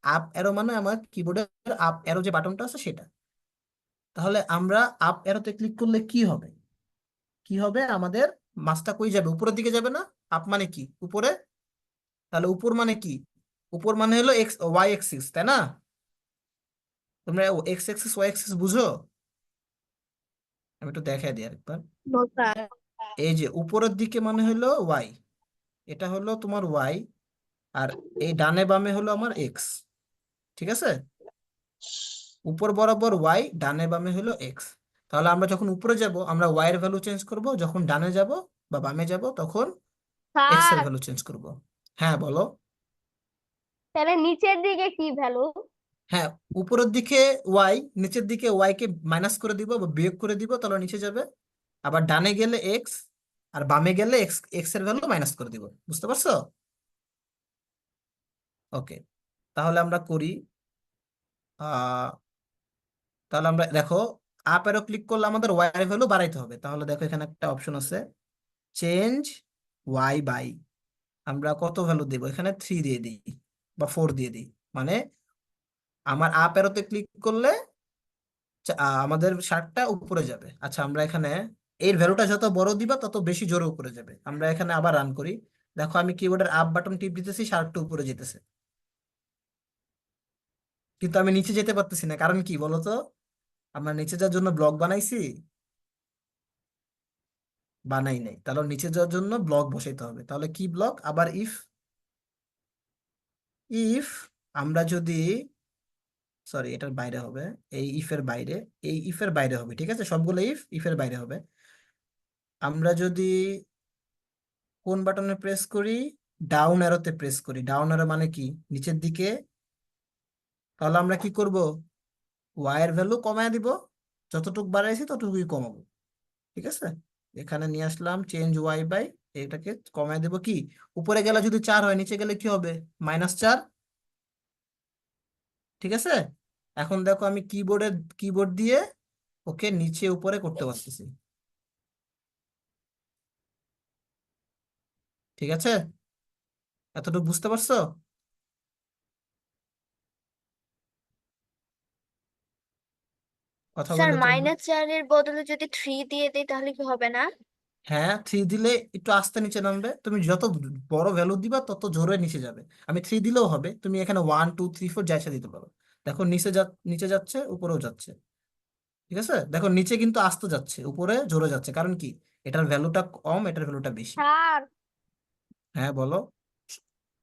আপ অ্যারো মানে আমার কিবোর্ডের আপ অ্যারো যে বাটনটা আছে সেটা। তাহলে আমরা আপ অ্যারোতে ক্লিক করলে কি হবে? কি হবে, আমাদের মাছটা কই যাবে? উপরের দিকে যাবে না? আপ মানে কি, উপরে। তাহলে উপর মানে কি? উপর মানে হলো এক্স ওয়াই এক্সিস, তাই না? তোমরা এক্স এক্সিস ওয়াই এক্সিস বুঝো? আমি একটু দেখাই দিই আরেকবার। No sir. এই যে উপরের দিকে মানে হলো ওয়াই, এটা হলো তোমার ওয়াই। আর এই ডানে বামে হলো আমার এক্স। ঠিক আছে, উপর বরাবর ওয়াই, ডানে বামে হলো এক্স। তাহলে আমরা যখন উপরে যাব আমরা ওয়াই এর ভ্যালু চেঞ্জ করব, যখন ডানে যাব বা বামে যাব তখন এক্স এর স্যার ভ্যালু চেঞ্জ করব। হ্যাঁ বলো। তাহলে নিচের দিকে কি ভ্যালু? হ্যাঁ, উপরের দিকে ওয়াই, নিচের দিকে ওয়াই কে মাইনাস করে দিব বা বিয়োগ করে দিব, তাহলে নিচে যাবে। আবার ডানে গেলে এক্স, আর বামে গেলে এক্স, এক্স এর ভ্যালু মাইনাস করে দিব। বুঝতে পারছো? ওকে, তাহলে আমরা করি। আহ তাহলে আমরা দেখো, আপ অ্যারো ক্লিক করলে আমাদের ওয়াই এর ভ্যালু বাড়াইতে হবে। তাহলে দেখো এখানে একটা অপশন আছে, চেঞ্জ ওয়াই বাই। আমরা কত ভ্যালু দেবো এখানে? 3 দিয়ে দিই বা 4 দিয়ে দিই। মানে আমার আপ অ্যারোতে ক্লিক করলে আমাদের শার্টটা উপরে যাবে। আচ্ছা, আমরা এখানে এর ভ্যালুটা যত বড় দিবা তত বেশি জোরে উপরে যাবে। আমরা এখানে আবার রান করি। দেখো আমি কিবোর্ডের আপ বাটন টিপ দিতেছি, শার্টটা উপরে যেতেছে, কিন্তু আমি নিচে যেতে পারতেছি না। কারণ কি বলতো? আমরা নিচে যাওয়ার জন্য ব্লক বানাইছি? বানাই নাই। তাহলে নিচে যাওয়ার জন্য ব্লক বসাইতে হবে। তাহলে কি ব্লক? আবার ইফ, ইফ আমরা যদি, সরি এটার বাইরে হবে, এই ইফের বাইরে, এই ইফের বাইরে হবে। ঠিক আছে, সবগুলো ইফ ইফের বাইরে হবে। আমরা যদি কোন বাটনে প্রেস করি? ডাউন অ্যারোতে প্রেস করি। ডাউন অ্যারো মানে কি, নিচের দিকে। তাহলে আমরা কি করব? ওয়াই এর ভ্যালু কমায় দিব, যতটুকু বাড়াইছি ততটুকুই কমাবো। ঠিক আছে, এখানে নিয়ে আসলাম চেঞ্জ ওয়াই বাই, এটাকে কমায় দেব। কি, উপরে গেলে যদি 4 হয়, নিচে গেলে কি হবে? -4। ঠিক আছে, এখন দেখো আমি কিবোর্ড দিয়ে ওকে নিচে উপরে করতে পারতেছি। ঠিক আছে, এতটুকু বুঝতে পারছো? কথা স্যার বললে তো। -4 এর বদলে যদি 3 দিয়ে দেই তাহলে কি হবে না? হ্যাঁ, 3 দিলে একটু আস্তে নিচে নামবে, তুমি যত বড় ভ্যালু দিবা তত জোরে নিচে যাবে। আমি 3 দিলেও হবে, তুমি এখানে 1 2 3 4 যা ইচ্ছা দিতে পারো। দেখো নিচে যাচ্ছে, উপরেও যাচ্ছে। ঠিক আছে, দেখো নিচে কিন্তু আস্তে যাচ্ছে, উপরে জোরে যাচ্ছে, কারণ কি? এটার ভ্যালুটা কম, এটার ভ্যালুটা বেশি। স্যার হ্যাঁ বলো,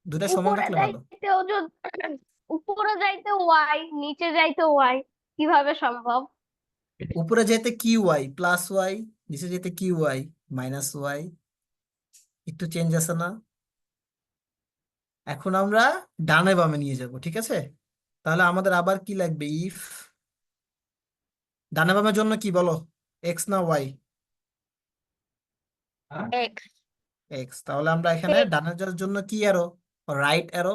দুটা সমান উপরে রাখলে ভালো। যাইতেও যদি উপরে যাইতে ওয়াই, নিচে যাইতে ওয়াই, কিভাবে সম্ভব? উপরে যেতে কি ওয়াই প্লাস ওয়াই, নিচে যেতে কি ওয়াই মাইনাস ওয়াই, একটু চেঞ্জ আছে না? এখন আমরা ডানে বামে নিয়ে যাব, ঠিক আছে? তাহলে আমাদের আবার কি লাগবে? ইফ ডানে বামের জন্য কি বলো, এক্স না ওয়াই? এক্স। এক্স। তাহলে আমরা এখানে ডানের জন্য কি অ্যারো? Right arrow.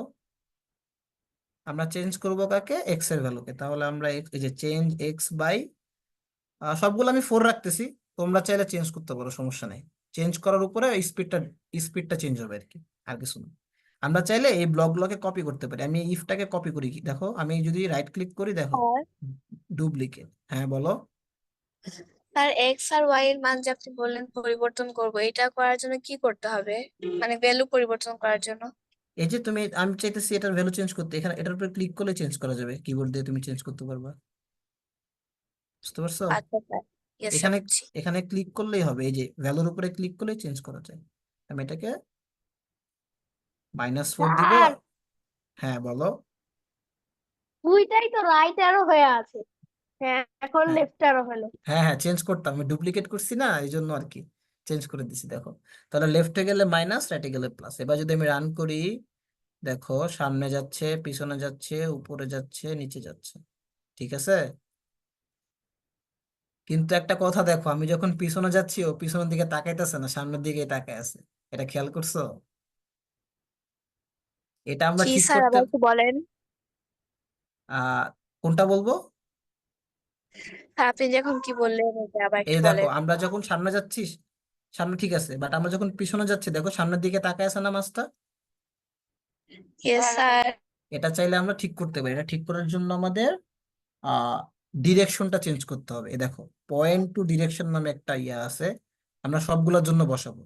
আমরা চেঞ্জ করব কাকে? এক্স এর ভ্যালুকে। তাহলে আমরা এই যে চেঞ্জ এক্স বাই, সবগুলো আমি 4 রাখতেছি, তোমরা চাইলে চেঞ্জ করতে পারো, সমস্যা নেই। চেঞ্জ করার উপরে স্পিডটা চেঞ্জ হবে আর কি, আর কিছু না। আমরা চাইলে এই ব্লকগুলোকে কপি করতে পারি। আমি ইফটাকে কপি করি, দেখো আমি যদি রাইট ক্লিক করি, দেখো ডুপ্লিকেট। হ্যাঁ বলো। স্যার এক্স আর ওয়াই এর মান যে আপনি বললেন পরিবর্তন করব, এটা করার জন্য কি করতে হবে? মানে ভ্যালু পরিবর্তন করার জন্য? এই যে আমি চাইতেছি এটার ভ্যালু চেঞ্জ করতে, এখানে এটার উপরে ক্লিক করলে চেঞ্জ করা যাবে, কিবোর্ড দিয়ে তুমি চেঞ্জ করতে পারবা। বুঝতে পারছো? আচ্ছা স্যার, ইয়েস স্যার, এখানে বুঝছি। এখানে ক্লিক করলেই হবে, এই যে ভ্যালুর উপরে ক্লিক করলেই চেঞ্জ করা যায়। আমি এটাকে -4 দিব। স্যার হ্যাঁ বলো। দুইটাই তো রাইট অ্যারো হয়ে আছে, হ্যাঁ এখন হ্যাঁ লেফট অ্যারো হলো। হ্যাঁ হ্যাঁ, চেঞ্জ করতাম, আমি ডুপ্লিকেট করছি না, এই জন্য আর কি চেঞ্জ করে দিছি। দেখো, তাহলে লেফটে গেলে মাইনাস, রাইটে গেলে প্লাস। এবার যদি আমি রান করি, দেখো সামনে যাচ্ছে, পিছনে যাচ্ছে, উপরে যাচ্ছে, নিচে যাচ্ছে। ঠিক আছে, কিন্তু একটা কথা দেখো, আমি যখন পিছনে যাচ্ছি ও পিছনের দিকে তাকাইতেছে না, সামনের দিকে তাকায় আছে। এটা খেয়াল করছো? এটা আমরা কি ঠিক স্যার, করতে, আবার একটু বলেন। কোনটা বলবো? স্যার আপনি যখন কি বললেন এটা আবার এই একটু দেখো, বলেন। আমরা যখন সামনে যাচ্ছি, সামনে ঠিক আছে, বাট আমরা যখন পিছনে যাচ্ছি, দেখো সামনের দিকে তাকায় আছে না মাছটা? Yes sir. এটা চাইলে আমরা ঠিক করতে পারি। এটা ঠিক করার জন্য আমাদের আহ ডিরেকশনটা চেঞ্জ করতে হবে। এই দেখো, পয়েন্ট টু ডিরেকশন নামে একটা ইয়ে আছে, আমরা সবগুলোর জন্য বসাবো।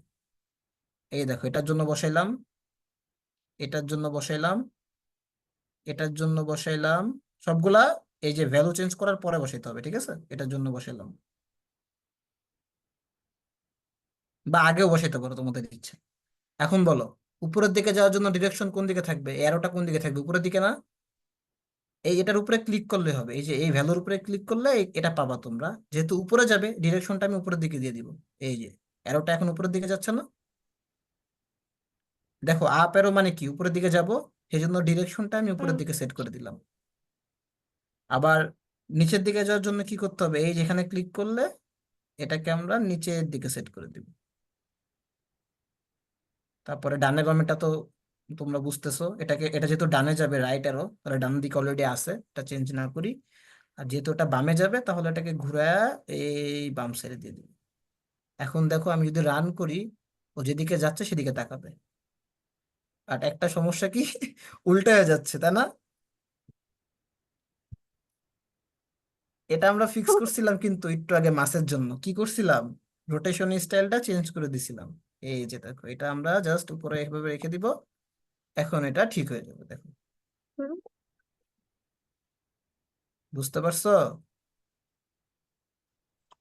এই দেখো, এটার জন্য বসাইলাম, এটার জন্য বসাইলাম, এটার জন্য বসাইলাম, সবগুলা এই যে ভ্যালু চেঞ্জ করার পরে বসাইতে হবে, ঠিক আছে? এটার জন্য বসাইলাম, বা আগেও বসাইতে পারো তোমাদের ইচ্ছা। এখন বলো, উপরের দিকে যাওয়ার জন্য ডিরেকশন কোন দিকে থাকবে? এরোটা কোন দিকে থাকবে? উপরের দিকে না? এটার উপরে ক্লিক করলে হবে, এই যে এই ভ্যালুর উপরে ক্লিক করলে এটা পাবা তোমরা। যেহেতু উপরে যাবে, ডিরেকশনটা আমি উপরের দিকে দিয়ে দিব। এই যে অ্যারোটা এখন উপরের দিকে যাচ্ছে না? দেখো, আপ অ্যারো মানে কি? উপরের দিকে যাব, সেই জন্য ডিরেকশনটা আমি উপরের দিকে সেট করে দিলাম। আবার নিচের দিকে যাওয়ার জন্য কি করতে হবে? এই যেখানে ক্লিক করলে এটাকে আমরা নিচের দিকে সেট করে দিব। তারপরে ডানে বামেটা তো তোমরা বুঝতেছো, এটা যেহেতু ডানে যাবে, রাইট অ্যারো, তাহলে ডান দিকে অলরেডি আছে, এটা চেঞ্জ না করি। আর যেহেতু এটা বামে যাবে, তাহলে এটাকে ঘুরায় এই বাম সাইডে দিয়ে দিই। এখন দেখো, আমি যদি রান করি, ও যেদিকে যাচ্ছে সেদিকে তাকাবে। আর একটা সমস্যা কি, উল্টো হয়ে যাচ্ছে, তাই না? এটা আমরা ফিক্স করছিলাম কিন্তু একটু আগে মাসের জন্য কি করছিলাম, রোটেশন স্টাইলটা চেঞ্জ করে দিছিলাম। এই যে দেখো, এটা আমরা জাস্ট উপরে এভাবে রেখে দিব, এখন এটা ঠিক হয়ে যাবে। দেখো, বুঝতে পারছো?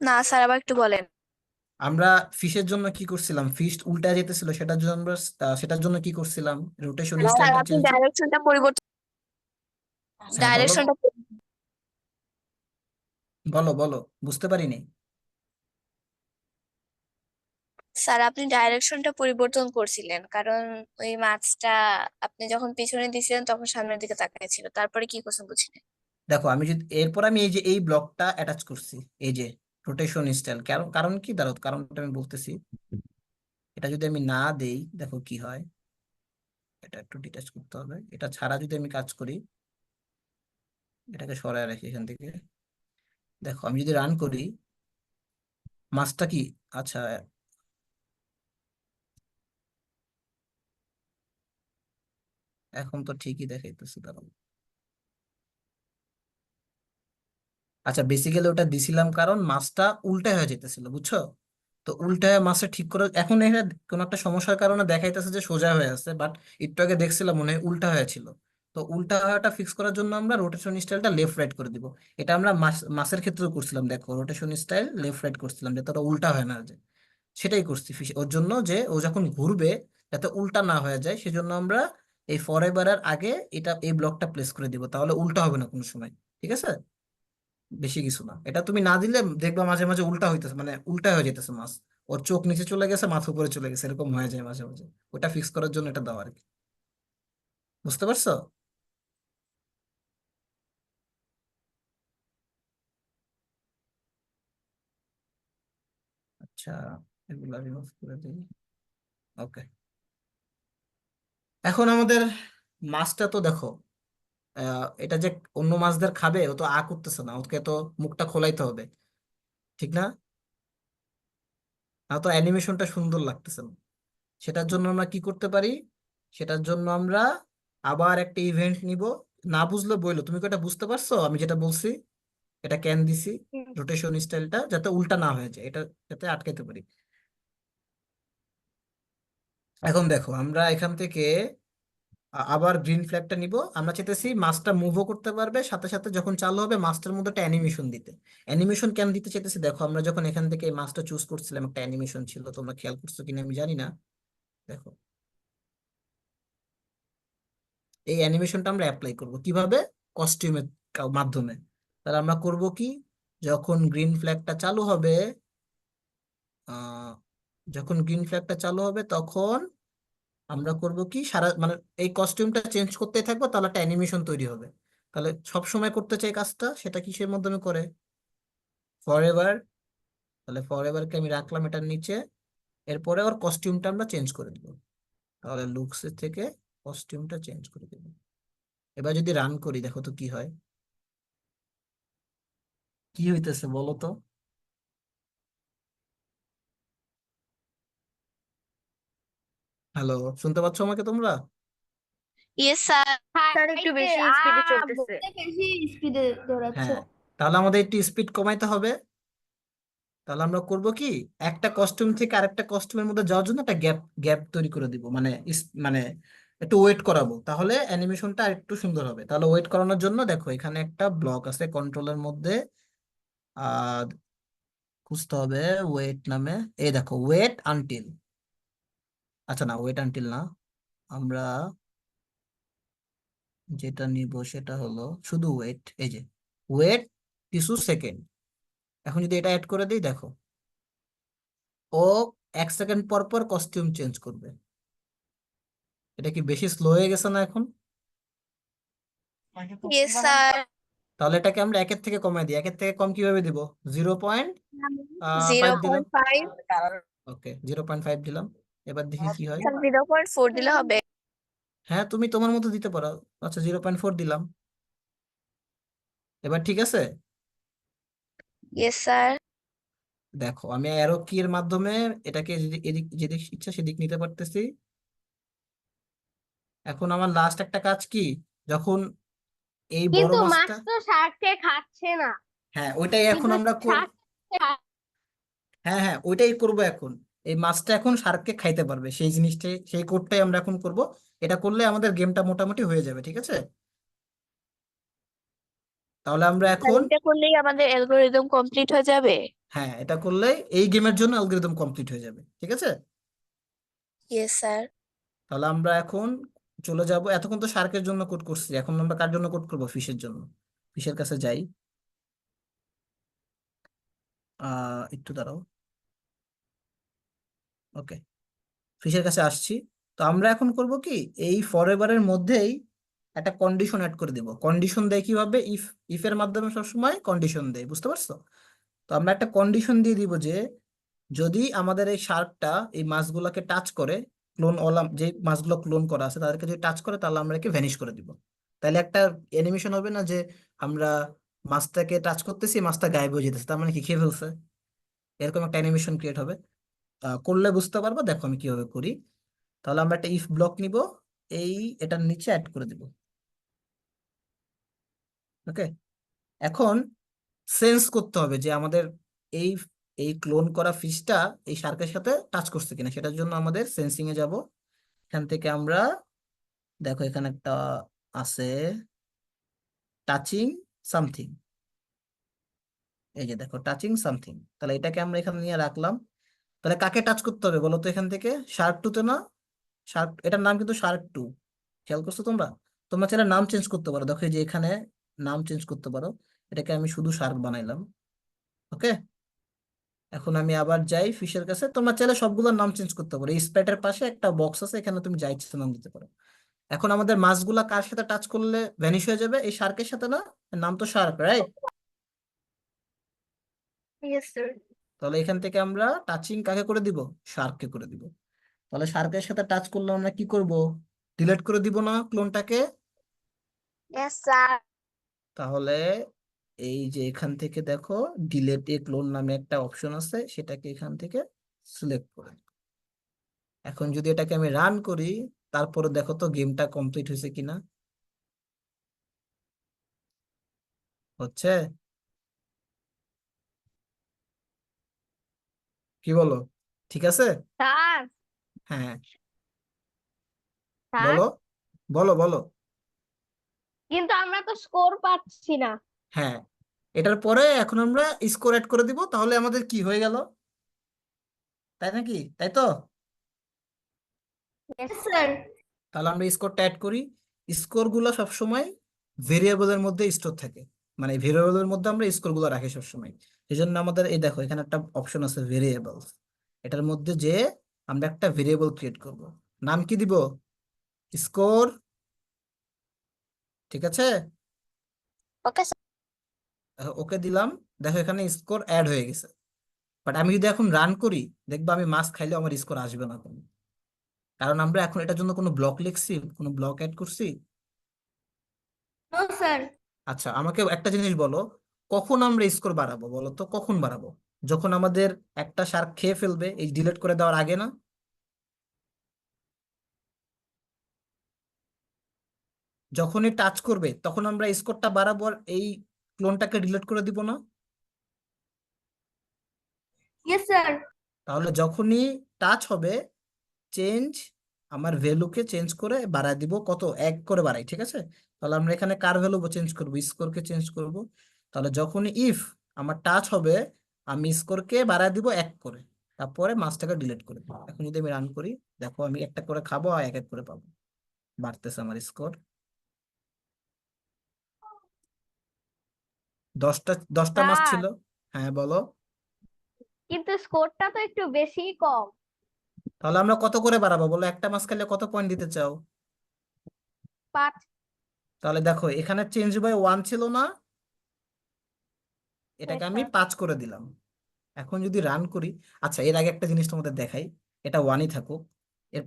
না স্যার, আবার একটু বলেন। আমরা ফিশের জন্য কি করছিলাম, ফিশ উল্টা যেতেছিল, সেটার জন্য কি করছিলাম, রোটেশন স্যার স্টাইলটা আপনি চেঞ্জ। ডাইরেকশনটা পরিবর্তন হ্যাঁ বলো, ডাইরেকশনটা বলো বলো, বুঝতে পারিনি। স্যার আপনি ডাইরেকশনটা পরিবর্তন করছিলেন, কারণ ওই মাছটা আপনি যখন পিছনে দিছিলেন তখন সামনের দিকে তাকিয়ে ছিল, তারপরে কি করছেন বুঝিনি। দেখো, আমি যদি এরপর আমি এই যে এই ব্লকটা অ্যাটাচ করছি, এই যে রোটেশন স্টাইল, কারণ কারণ কি দাঁড়াও, কারণটা আমি বলতেছি। এটা যদি আমি না দেই, দেখো কি হয়। এটা একটু ডিটাচ করতে হবে, এটা ছাড়া যদি আমি কাজ করি, এটাকে সরায় রাখি এখান থেকে। দেখো, আমি যদি রান করি, মাছটা কি, আচ্ছা এখন তো ঠিকই দেখাইতেছে, দাঁড়াও। আচ্ছা, বেসিক্যালি ওটা দিছিলাম কারণ মাছটা উল্টা হয়ে যেতেছিল, বুঝছো? তো উল্টা হয়ে মাছটা ঠিক করে, এখন এটা কোনো একটা সমস্যার কারণে দেখাইতেছে যে সোজা হয়ে আছে, বাট একটু আগে দেখছিলাম মনে হয় উল্টা হয়েছিল। তো উল্টা হওয়াটা ফিক্স করার জন্য আমরা রোটেশন স্টাইলটা লেফট রাইট করে দিব। এটা আমরা মাছের ক্ষেত্রেও করছিলাম, দেখো রোটেশন স্টাইল লেফট রাইট করছিলাম যাতে ওটা উল্টা হয় না যে। সেটাই করছি ফিশ ওর জন্য, যে ও যখন ঘুরবে যাতে উল্টা না হয়ে যায়, সেজন্য আমরা এই ফরএভারের আগে এটা এই ব্লকটা প্লেস করে দিব, তাহলে উল্টা হবে না কোনো সময়। ঠিক আছে, বেশি কিছু না। এটা তুমি না দিলে দেখবা মাঝে মাঝে উল্টা হইতেছে, মানে উল্টা হয়ে যেতেছে মাছ। ওর চোখ নিচে চলে গেছে, মাথা উপরে চলে গেছে, এরকম হয়ে যায় মাঝে মাঝে। ওটা ফিক্স করার জন্য এটা দাও আর কি। বুঝতে পারছো? আচ্ছা, এগুলা রিমুভ করে দিই। ওকে, এখন আমাদের মাছটা তো দেখো, এটা যে অন্য মাছদের খাবে, ও তো করতেছে না, ওকে তো মুখটা খোলাইতে হবে, ঠিক না? না তো অ্যানিমেশনটা সুন্দর লাগতেছে না। সেটার জন্য আমরা কি করতে পারি? সেটার জন্য আমরা আবার একটা ইভেন্ট নিব। না বুঝলে বইলো, তুমি কি এটা বুঝতে পারছো আমি যেটা বলছি? এটা কেন দিছি? রোটেশন স্টাইলটা যাতে উল্টা না হয়ে যায়, এটা যাতে আটকাইতে পারি। এখন দেখো, আমরা এখান থেকে আবার গ্রিন ফ্ল্যাগটা নিব। আমরা চাইতেছি মাছটা মুভও করতে পারবে, সাথে সাথে যখন চালু হবে মাছটার মধ্যে একটা অ্যানিমেশন দিতে। অ্যানিমেশন কেন দিতে চাইতেছি দেখো, আমরা যখন এখান থেকে এই মাছটা চুজ করছিলাম একটা অ্যানিমেশন ছিল, তোমরা খেয়াল করছো কিনা আমি জানি না। দেখো, এই অ্যানিমেশনটা আমরা অ্যাপ্লাই করব কিভাবে? কস্টিউমের মাধ্যমে। তাহলে আমরা করব কি, যখন গ্রিন ফ্ল্যাগটা চালু হবে, আহ যখন গ্রিন ফ্ল্যাগটা চালু হবে তখন আমরা করব কি, সারা মানে এই কস্টিউমটা চেঞ্জ করতেই থাকবো, তাহলে একটা অ্যানিমেশন তৈরি হবে। তাহলে সব সময় করতে চাই কাজটা, সেটা কিসের মাধ্যমে করে? ফরএভার। তাহলে ফরএভারকে আমি রাখলাম এটার নিচে। এরপরে ওর কস্টিউমটা আমরা চেঞ্জ করে দিব। তাহলে লুকস থেকে কস্টিউমটা চেঞ্জ করে দেব। এবার যদি রান করি, দেখো তো কি হয়। কি হইতেছে বলো তো? হ্যালো, শুনতে পাচ্ছ আমাকে তোমরা? Yes sir. স্যার একটু বেশি স্পিডে চলতেছে, বেশি স্পিডে দৌড়াচ্ছে। হ্যাঁ, তাহলে আমাদের একটু স্পিড কমাইতে হবে। তাহলে আমরা করব কি, একটা কস্টিউম থেকে আরেকটা কস্টিউমের মধ্যে যাওয়ার জন্য একটা গ্যাপ গ্যাপ তৈরি করে দিব, মানে মানে একটু ওয়েট করাবো, তাহলে অ্যানিমেশনটা আরেকটু সুন্দর হবে। তাহলে ওয়েট করানোর জন্য দেখো এখানে একটা ব্লক আছে কন্ট্রোলের মধ্যে, আহ খুঁজতে হবে ওয়েট নামে। এই দেখো, ওয়েট আনটিল। আচ্ছা না, ওয়েট আনটিল না, আমরা যেটা নিব সেটা হলো শুধু ওয়েট। এই যে ওয়েট কিছু সেকেন্ড। এখন যদি এটা অ্যাড করে দিই, দেখো ও 1 সেকেন্ড পর পর কস্টিউম চেঞ্জ করবে। এটা কি বেশি স্লো হয়ে গেছে না এখন? Yes sir. তাহলে এটাকে আমরা 1-এর থেকে কমাই দিই। 1-এর থেকে কম কিভাবে দিব? 0.5 দিলাম। 0.5। ওকে, 0.5 দিলাম। এবার দেখি কি হয়। স্যার 0.4 দিলে হবে? হ্যাঁ, তুমি তোমার মতো দিতে পারো। আচ্ছা, 0.4 দিলাম। এবার ঠিক আছে। Yes sir. দেখো, আমি অ্যারো কি এর মাধ্যমে এটাকে এদিক যেদিক ইচ্ছা সেদিক নিতে পারতেছি। এখন আমার লাস্ট একটা কাজ কি, যখন এই বড় কিন্তু মাছ মাছটা, তো শার্ককে খাচ্ছে না। হ্যাঁ ওইটাই এখন কিন্তু আমরা শার্ক হ্যাঁ হ্যাঁ, ওইটাই করব এখন। এই মাছটা এখন শার্ককে খাইতে পারবে, সেই জিনিসটাই, সেই কোডটাই আমরা এখন করব। এটা করলে আমাদের গেমটা মোটামুটি হয়ে যাবে, ঠিক আছে? তাহলে আমরা স্যার এখন, এটা করলেই আমাদের অ্যালগোরিদম কমপ্লিট হয়ে যাবে? হ্যাঁ এটা করলে এই গেমের জন্য অ্যালগরিদম কমপ্লিট হয়ে যাবে, ঠিক আছে? Yes sir. তাহলে আমরা এখন চলে যাব। এতক্ষণ তো শার্কের জন্য কোড করছি, এখন আমরা কার জন্য কোড করব? ফিশের জন্য। ফিশের কাছে যাই। একটু দাঁড়াও। ওকে, ফিশের কাছে আসছি। তো আমরা এখন করব কি, এই ফরএভারের মধ্যেই একটা কন্ডিশন অ্যাড করে দেব। কন্ডিশন দেয় কিভাবে? ইফ এর মাধ্যমে সবসময় কন্ডিশন দেয়, বুঝতে পারছো? তো আমরা একটা কন্ডিশন দিয়ে দিব যে যদি আমাদের এই শার্কটা এই মাছগুলোকে টাচ করে, ক্লোন ওলা যে মাছগুলো ক্লোন করা আছে তাদেরকে যদি টাচ করে, তাহলে আমরা একে ভ্যানিশ করে দিব। তাহলে একটা অ্যানিমেশন হবে না যে আমরা মাছটাকে টাচ করতেছি, মাছটা গায়েব হয়ে যেতেছে, তার মানে কি খেয়ে ফেলছে, এরকম একটা অ্যানিমেশন ক্রিয়েট হবে। করলে বুঝতে পারবো, দেখো আমি কিভাবে করি। তাহলে আমরা একটা ইফ ব্লক নিব। এটার নিচে অ্যাড করে দিব। ওকে, এখন সেন্স করতে হবে যে আমাদের এই এই ক্লোন করা ফিশটা এই শার্কের সাথে টাচ করছে কিনা, সেটার জন্য আমাদের সেন্সিং এ যাব। এখান থেকে আমরা দেখো এখানে একটা আছে টাচিং সামথিং, এই যে দেখো টাচিং সামথিং, তাহলে এটাকে আমরা এখানে নিয়ে রাখলাম। তাহলে কাকে টাচ করতে হবে বলো তো এখান থেকে? শার্ক টু তে না? শার্ক, এটার নাম কিন্তু শার্ক টু, খেয়াল করছো তোমরা? তোমরা চাইলে নাম চেঞ্জ করতে পারো, দেখো এই যে এখানে নাম চেঞ্জ করতে পারো, এটাকে আমি শুধু শার্ক বানাইলাম। ওকে, এখন আমি আবার যাই ফিশের কাছে, তোমরা চাইলে সবগুলোর নাম চেঞ্জ করতে পারো, এই স্প্যাটের পাশে একটা বক্স আছে, এখানে তুমি যা ইচ্ছে নাম দিতে পারো। এখন আমাদের মাছগুলা কার সাথে টাচ করলে ভ্যানিশ হয়ে যাবে? এই শার্কের সাথে না? এর নাম তো শার্ক, রাইট? Yes sir. তাহলে এখান থেকে আমরা টাচিং কাকে করে দিব? শার্ককে করে দিব। তাহলে শার্কের সাথে টাচ করলে আমরা কি করব? ডিলিট করে দিব না ক্লোনটাকে? Yes sir. তাহলে এই যে এখান থেকে দেখো ডিলেট এ ক্লোন নামে একটা অপশন আছে, সেটাকে এখান থেকে সিলেক্ট করে দিবো। এখন যদি এটাকে আমি রান করি, তারপরে দেখো তো গেমটা কমপ্লিট হয়েছে কিনা। হচ্ছে? কি বলো, ঠিক আছে? স্যার হ্যাঁ, স্যার বলো বলো বলো। কিন্তু আমরা তো স্কোর পাচ্ছি না। হ্যাঁ, এটার পরে এখন আমরা স্কোর অ্যাড করে দিব, তাহলে আমাদের কি হয়ে গেল, তাই নাকি? তাই তো? স্যার। তাহলে আমরা স্কোরটা অ্যাড করি। স্কোর গুলো সবসময় ভেরিয়েবলের মধ্যে স্টোর থাকে, মানে ভেরিয়েবলের মধ্যে আমরা স্কোর গুলো রাখি সবসময়। এই জন্য আমাদের এই দেখো এখানে একটা অপশন আছে ভেরিয়েবলস, এটার মধ্যে যে আমরা একটা ভেরিয়েবল ক্রিয়েট করব, নাম কি দিব? স্কোর। ঠিক আছে, ওকে ওকে দিলাম। দেখো এখানে স্কোর অ্যাড হয়ে গেছে, বাট আমি যদি এখন রান করি, দেখবো আমি মাছ খাইলেও আমার স্কোর আসবে না কোনো, কারণ আমরা এখন এটার জন্য কোনো ব্লক লিখছি, কোনো ব্লক অ্যাড করছি। No sir. আচ্ছা, আমাকে একটা জিনিস বলো, কখন আমরা স্কোর বাড়াবো বলো তো? কখন বাড়াবো? যখন আমাদের একটা শার্ক খেয়ে ফেলবে, এই ডিলিট করে দেওয়ার আগে না? যখনই টাচ করবে তখন আমরা স্কোরটা বাড়াবো, আর এই ক্লোনটাকে ডিলিট করে দিব না? Yes sir. তাহলে যখনই টাচ হবে, চেঞ্জ, আমার ভ্যালুকে চেঞ্জ করে বাড়ায় দিব, কত? 1 করে বাড়াই, ঠিক আছে? তাহলে আমরা এখানে কার ভ্যালু চেঞ্জ করব? স্কোরকে চেঞ্জ করব। তাহলে যখনই ইফ আমার টাচ হবে, আমি স্কোরকে বাড়ায় দিব 1 করে, তারপরে মাছটাকে ডিলিট করে দিব। এখন যদি আমি রান করি, দেখো আমি একটা করে খাবো আর এক এক করে পাবো, বাড়তেছে আমার স্কোর। 10টা মাছ স্যার ছিল। হ্যাঁ বলো। কিন্তু স্কোরটা তো একটু বেশি কম। তাহলে আমরা কত করে বাড়াবো বলো? একটা মাছ খেলে কত পয়েন্ট দিতে চাও? 5। তাহলে দেখো এখানে চেঞ্জ বাই 1 ছিল না, এটাকে আমি 5 করে দিলাম। এখন যদি রান করি, আচ্ছা এর আগে একটা জিনিস তোমাদের দেখাই, এটা 1ই থাকুক, এর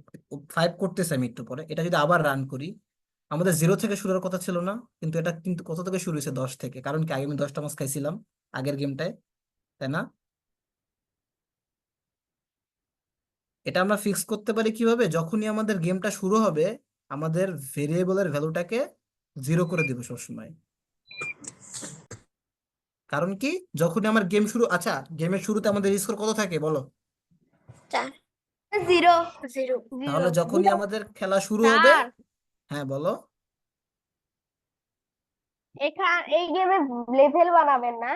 5 করতেছে আমি একটু পরে। এটা যদি আবার রান করি, আমাদের 0 থেকে শুরুর কথা ছিল না, কিন্তু এটা কিন্তু কত থেকে শুরু হয়েছে? 10 থেকে, কারণ কি আগে আমি 10টা মাছ খাইছিলাম আগের গেমটায়, তাই না? এটা আমরা ফিক্স করতে পারি কিভাবে? যখনই আমাদের গেমটা শুরু হবে, আমাদের ভেরিয়েবলের ভ্যালুটাকে 0 করে দিব সবসময়। কারণ কি, যখনই আমার গেম শুরু, আচ্ছা গেমের শুরুতে আমাদের স্কোর কত থাকে বলো? 4 জিরো। 0। তাহলে যখনই আমাদের খেলা শুরু হবে, স্যার হ্যাঁ বলো। এই গেমে লেভেল বানাবেন না?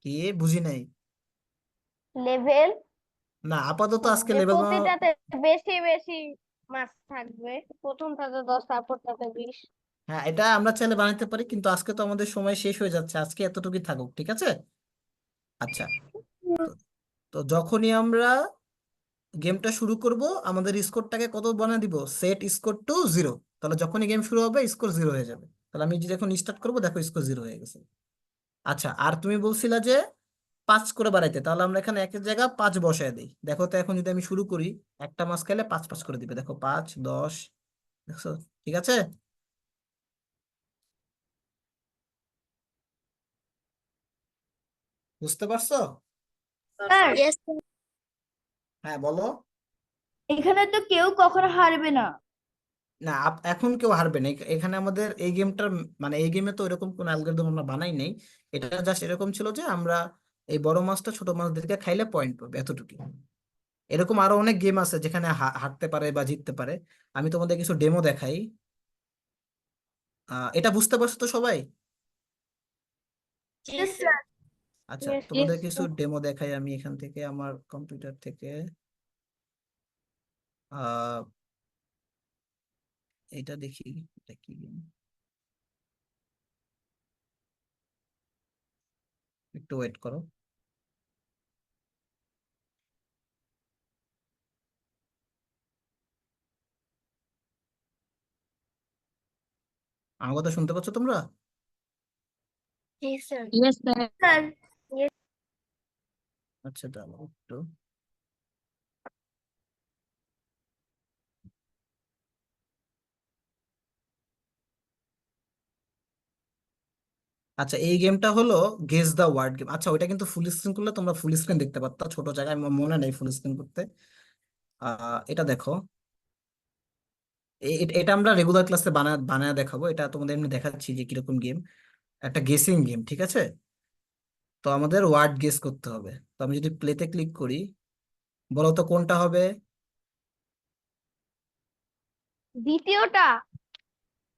কি, বুঝি নাই। লেভেল না, আপাতত আজকে যে লেভেল বানানো। প্রতিটাতে বেশি বেশি মাছ থাকবে, প্রথমটাতে 10 তারপরটাতে 20। হ্যাঁ, এটা আমরা চাইলে বানাতে পারি, কিন্তু আজকে তো আমাদের সময় শেষ হয়ে যাচ্ছে, আজকে এতটুকুই থাকুক, ঠিক আছে? আচ্ছা, তো তো যখনই আমরা গেমটা শুরু করব, আমাদের স্কোরটাকে কত বানিয়ে দিব? Set score to 0। তাহলে যখনই গেম শুরু হবে স্কোর 0 হয়ে যাবে। তাহলে আমি যদি এখন স্টার্ট করবো, দেখো স্কোর 0 হয়ে গেছে। আচ্ছা, আর তুমি বলছিলা যে 5 করে বাড়াইতে, তাহলে আমরা এখানে একের জায়গা 5 বসায় দিই। দেখো তো এখন যদি আমি শুরু করি, একটা মাস খেলে 5 5 করে দিবে, দেখো 5 10, দেখছো? ঠিক আছে? বুঝতে পারছো? স্যার, ইয়েস হ্যাঁ বলো। এখানে তো কেউ কখনো হারবে না। না এখন কেউ হারবে না এখানে আমাদের এই গেমটার মানে এই গেমে তো এরকম কোন অ্যালগরিদম আমরা বানাই নাই। এটা জাস্ট এরকম ছিল যে আমরা এই বড় মাছটা ছোট মাছদেরকে খাইলে পয়েন্ট পাবে এতটুকু। এরকম আরো অনেক গেম আছে যেখানে হারতে পারে বা জিততে পারে। আমি তোমাদের কিছু ডেমো দেখাই। এটা বুঝতে পারছো তো সবাই? জি Yes, স্যার। sir. আচ্ছা, Yes, তোমাদের yes, কিছু ডেমো দেখাই আমি এখান থেকে আমার কম্পিউটার থেকে। আহ এটা দেখি, এটা কি গেম, একটু ওয়েট করো। আমার কথা শুনতে পাচ্ছ তোমরা? জি স্যার। Yes sir. Sir. আচ্ছা দাঁড়াও একটু। আচ্ছা, এই গেমটা হলো গেস দা ওয়ার্ড গেম। আচ্ছা, ওইটা কিন্তু ফুল স্ক্রিন করলে তোমরা ফুল স্ক্রিন দেখতে পারতা, ছোট জায়গায় আমার মনে নেই ফুল স্ক্রিন করতে। এটা দেখো, এটা আমরা রেগুলার ক্লাসে বানায় দেখাবো। এটা তোমাদের এমনি দেখাচ্ছি যে কিরকম গেম। একটা গেসিং গেম, ঠিক আছে? তো আমাদের ওয়ার্ড গেস করতে হবে। তো আমি যদি প্লেতে ক্লিক করি, বলো তো কোনটা হবে? দ্বিতীয়টা।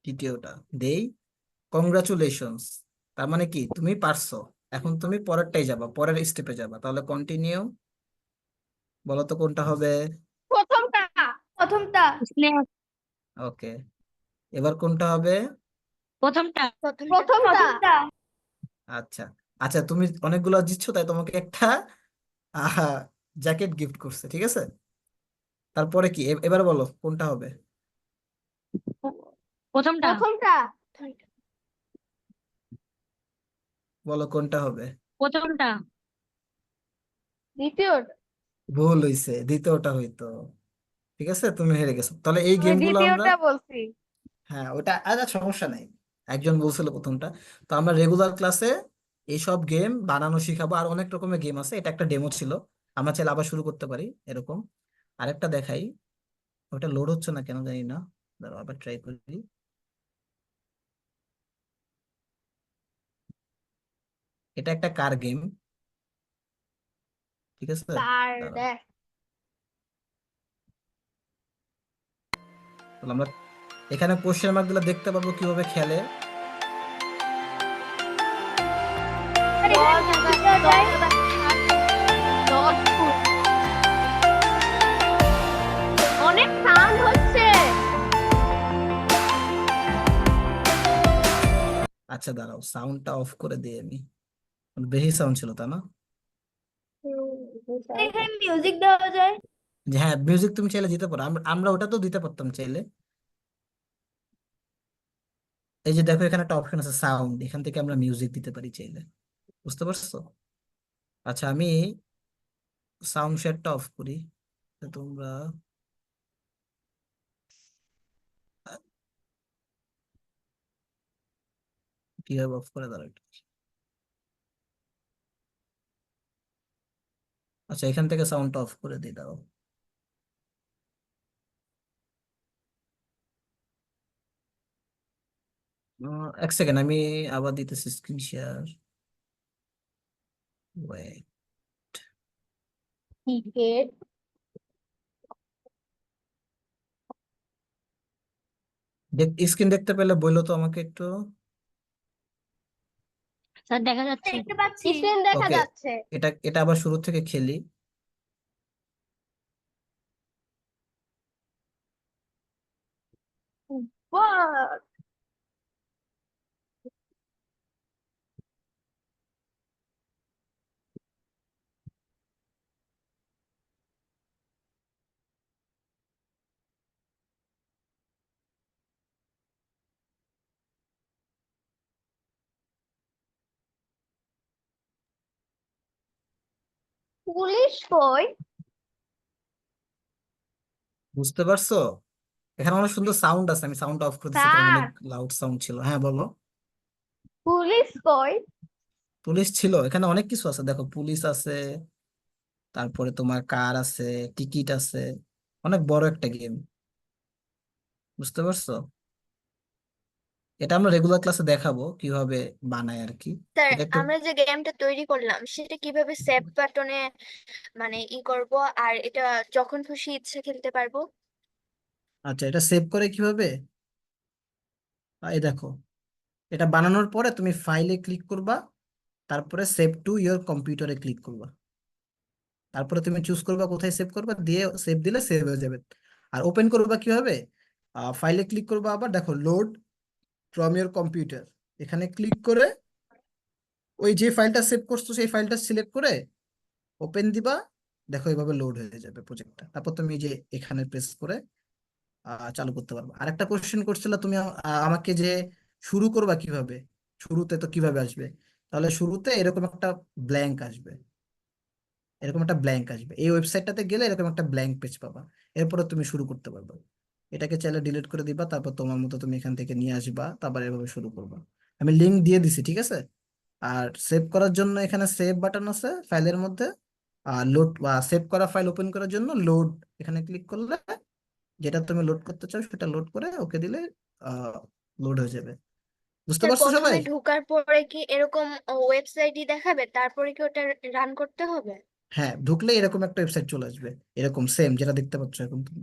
তৃতীয়টা। দেই। কংগ্রাচুলেশনস। তার মানে কি তুমি পারছো। এখন তুমি পরেরটাই যাবা, পরের স্টেপে যাবা। তাহলে কন্টিনিউ। বলো তো কোনটা হবে? প্রথমটা। প্রথমটা। স্নেক। ওকে, এবার কোনটা হবে? প্রথমটা। প্রথমটা। প্রথমটা। আচ্ছা। আচ্ছা, তুমি অনেকগুলো জিতছো তাই তোমাকে একটা আহা জ্যাকেট গিফট করছে, ঠিক আছে? তারপরে কি এবার বলো কোনটা হবে? প্রথমটা। প্রথমটা। বলো কোনটা হবে? প্রথমটা। দ্বিতীয়টা। ভুল হইছে, দ্বিতীয়টা হইতো। ঠিক আছে, তুমি হেরে গেছো। তাহলে এই আমি গেমগুলো আমরা, দ্বিতীয়টা বলছি। হ্যাঁ ওটা আচ্ছা সমস্যা নাই, একজন বলছিল প্রথমটা। তো আমরা রেগুলার ক্লাসে এইসব গেম বানানো শিখাবো। আর অনেক রকমের গেম আছে, এটা একটা ডেমো ছিল। আমরা চাইলে আবার শুরু করতে পারি এরকম। আরেকটা দেখাই। ওটা লোড হচ্ছে না কেন জানি না, দাঁড়াও আবার ট্রাই করি। এটা একটা কার গেম, ঠিক আছে? তার দাঁড়াও, দেখ। তাহলে আমরা এখানে কোশ্চেন মার্ক গুলো দেখতে পাবো কিভাবে খেলে। দশ হাজার, দেওয়া যায়। 10 ফুট। অনেক সাউন্ড হচ্ছে। আচ্ছা দাঁড়াও, সাউন্ডটা অফ করে দিই আমি। বেশি সাউন্ড ছিল তা না? এখানে মিউজিক দেওয়া যায়। যে হ্যাঁ, মিউজিক তুমি চাইলে দিতে পারো, আমরা আমরা ওটা তো দিতে পারতাম চাইলে। এই যে দেখো এখানে একটা অপশন আছে সাউন্ড, এখান থেকে আমরা মিউজিক দিতে পারি চাইলে। বুঝতে পারছো? আচ্ছা, আমি সাউন্ড শেয়ারটা অফ করি। তো তোমরা কিভাবে অফ করে দাঁড়াও একটু। আচ্ছা, এখান থেকে সাউন্ডটা অফ করে দিয়ে দাও। এক সেকেন্ড, আমি আবার দিতেছি screen share. Wait. Cricket. Screen দেখতে পেলে বললো তো আমাকে একটু। স্যার দেখা যাচ্ছে। দেখতে পাচ্ছি। স্ক্রিন দেখা ওকে, যাচ্ছে। এটা এটা আবার শুরু থেকে খেলি। বাহ, পুলিশ কই? বুঝতে পারছো? এখানে অনেক সুন্দর সাউন্ড আছে, আমি সাউন্ড অফ করে দিচ্ছি কারণ স্যার, অনেক লাউড সাউন্ড ছিল। হ্যাঁ বলো। পুলিশ কই? পুলিশ ছিল এখানে, অনেক কিছু আছে দেখো, পুলিশ আছে, তারপরে তোমার কার আছে, টিকিট আছে। অনেক বড় একটা গেম। বুঝতে পারছো? এটা আমরা রেগুলার ক্লাসে দেখাবো কিভাবে বানায় আর কি। স্যার এটা একটু আমরা যে গেমটা তৈরি করলাম সেটা কিভাবে সেভ বাটনে মানে করব, আর এটা যখন খুশি ইচ্ছা খেলতে পারবো? আচ্ছা, এটা সেভ করে কিভাবে? এই দেখো, এটা বানানোর পরে তুমি ফাইলে ক্লিক করবা, তারপরে সেভ টু ইয়োর কম্পিউটারে ক্লিক করবা, তারপরে তুমি চুজ করবা কোথায় সেভ করবা, দিয়ে সেভ দিলে সেভ হয়ে যাবে। আর ওপেন করবা কিভাবে? ফাইলে ক্লিক করবা, আবার দেখো লোড ফ্রম ইয়োর কম্পিউটার, এখানে ক্লিক করে ওই যে ফাইলটা সেভ করছো সেই ফাইলটা সিলেক্ট করে ওপেন দিবা। দেখো এভাবে লোড হয়ে যাবে প্রজেক্টটা, তারপর তুমি এই যে এখানে প্রেস করে চালু করতে পারবে। আরেকটা কোশ্চেন করছিল তুমি আমাকে যে শুরু করবা কিভাবে, শুরুতে তো কিভাবে আসবে? তাহলে শুরুতে এরকম একটা ব্ল্যাঙ্ক আসবে, এরকম একটা ব্ল্যাঙ্ক আসবে, এই ওয়েবসাইটটাতে গেলে এরকম একটা ব্ল্যাঙ্ক পেজ পাবা, এরপরে তুমি শুরু করতে পারবে। এটাকে চাইলে ডিলিট করে দিবা, তারপর তোমার মতো তুমি এখান থেকে নিয়ে আসবা, তারপর এভাবে শুরু করবা। আমি লিংক দিয়ে দিছি, ঠিক আছে? আর সেভ করার জন্য এখানে সেভ বাটন আছে ফাইলের মধ্যে, আর লোড বা সেভ করা ফাইল ওপেন করার জন্য লোড, এখানে ক্লিক করলে যেটা তুমি লোড করতে চাও সেটা লোড করে ওকে দিলে লোড হয়ে যাবে। বুঝতে স্যার পারছো সবাই? প্রথমে ঢোকার পরে কি এরকম ওয়েবসাইটই দেখাবে, তারপরে কি ওটা রান করতে হবে? হ্যাঁ, ঢুকলে এরকম একটা ওয়েবসাইট চলে আসবে, এরকম সেম যেটা দেখতে পাচ্ছ এখন তুমি।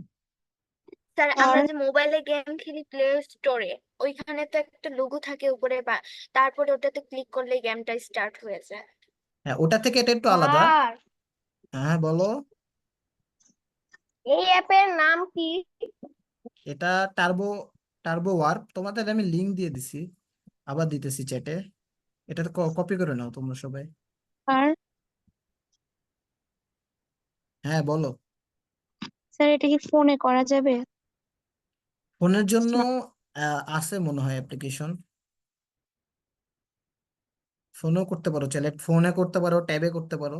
স্যার আর আমরা যে মোবাইলে গেম খেলি প্লে স্টোরে, ওইখানে তো একটা লোগো থাকে উপরে, বা তারপরে ওটাতে ক্লিক করলে গেমটা স্টার্ট হয়ে যায়। হ্যাঁ, ওটা থেকে এটা একটু আলাদা। স্যার হ্যাঁ বলো। এই অ্যাপের নাম কি? এটা টার্বো টার্বো ওয়ার্প, তোমাদের আমি লিংক দিয়ে দিছি, আবার দিতেছি চ্যাটে, এটা কপি করে নাও তোমরা সবাই। আর হ্যাঁ বলো। স্যার এটা কি ফোনে করা যাবে? ফোনের জন্য আছে মনে হয় অ্যাপ্লিকেশন, ফোনেও করতে পারো, চাইলে ফোনে করতে পারো, ট্যাবে করতে পারো।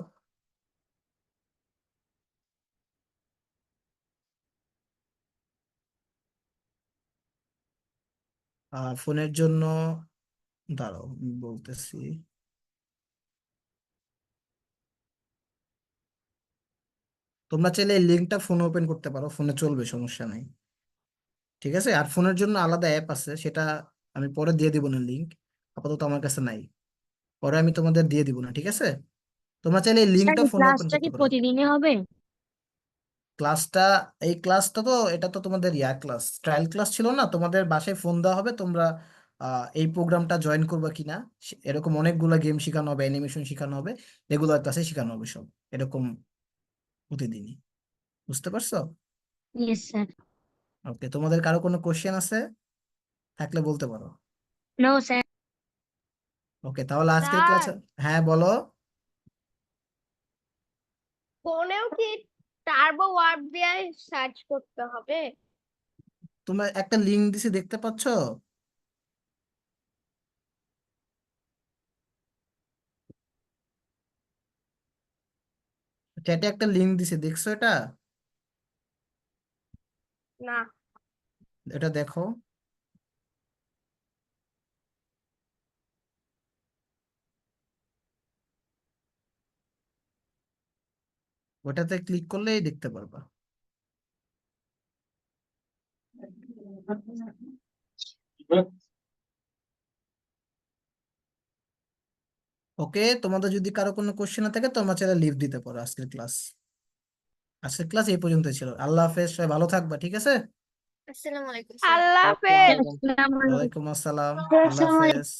ফোনের জন্য দাঁড়াও আমি বলতেছি। তোমরা চাইলে এই লিঙ্কটা ফোনে ওপেন করতে পারো, ফোনে চলবে, সমস্যা নাই, ঠিক আছে? আর ফোনের জন্য আলাদা অ্যাপ আছে, সেটা আমি পরে দিয়ে দিব না লিঙ্ক, আপাতত আমার কাছে নাই, পরে আমি তোমাদের দিয়ে দিব না, ঠিক আছে? তোমরা চাইলে এই স্যার লিঙ্কটা এই ফোনে ওপেন ক্লাসটা কি করতে পারো। প্রতিদিনই হবে? ক্লাসটা, এই ক্লাসটা তো এটা তো তোমাদের ক্লাস, ট্রায়াল ক্লাস ছিল না, তোমাদের বাসায় ফোন দেওয়া হবে, তোমরা এই প্রোগ্রামটা জয়েন করবা কিনা, এরকম অনেকগুলো গেম শেখানো হবে, অ্যানিমেশন শেখানো হবে, রেগুলার ক্লাসে শেখানো হবে সব, এরকম প্রতিদিনই। বুঝতে পারছো? Yes sir. ওকে, তোমাদের কারো কোনো কোশ্চেন আছে থাকলে বলতে পারো। No sir. ওকে, তাহলে আজকের ক্লাস। স্যার হ্যাঁ বলো। ফোনেও কি টার্বো ওয়ার্প দিয়ে সার্চ করতে হবে? তোমরা একটা লিঙ্ক দিছি, দেখতে পাচ্ছ? চ্যাটে একটা লিঙ্ক দিছি, দেখছো এটা? না। এটা দেখো। ওটাতে ক্লিক করলেই দেখতে পারবা। ওকে, তোমাদের যদি কারো কোনো কোশ্চেন না থাকে তোমরা চাইলে লিভ দিতে পারো। আজকের ক্লাস এই পর্যন্ত ছিল। আল্লাহ হাফেজ, সবাই ভালো থাকবা, ঠিক আছে? আসসালামু আলাইকুম স্যার। আল্লাহ আসসালামু হাফেজ। আলাইকুম। ওয়ালাইকুম আসসালাম, আল্লাহ আসসালামু আলাইকুম। হাফেজ।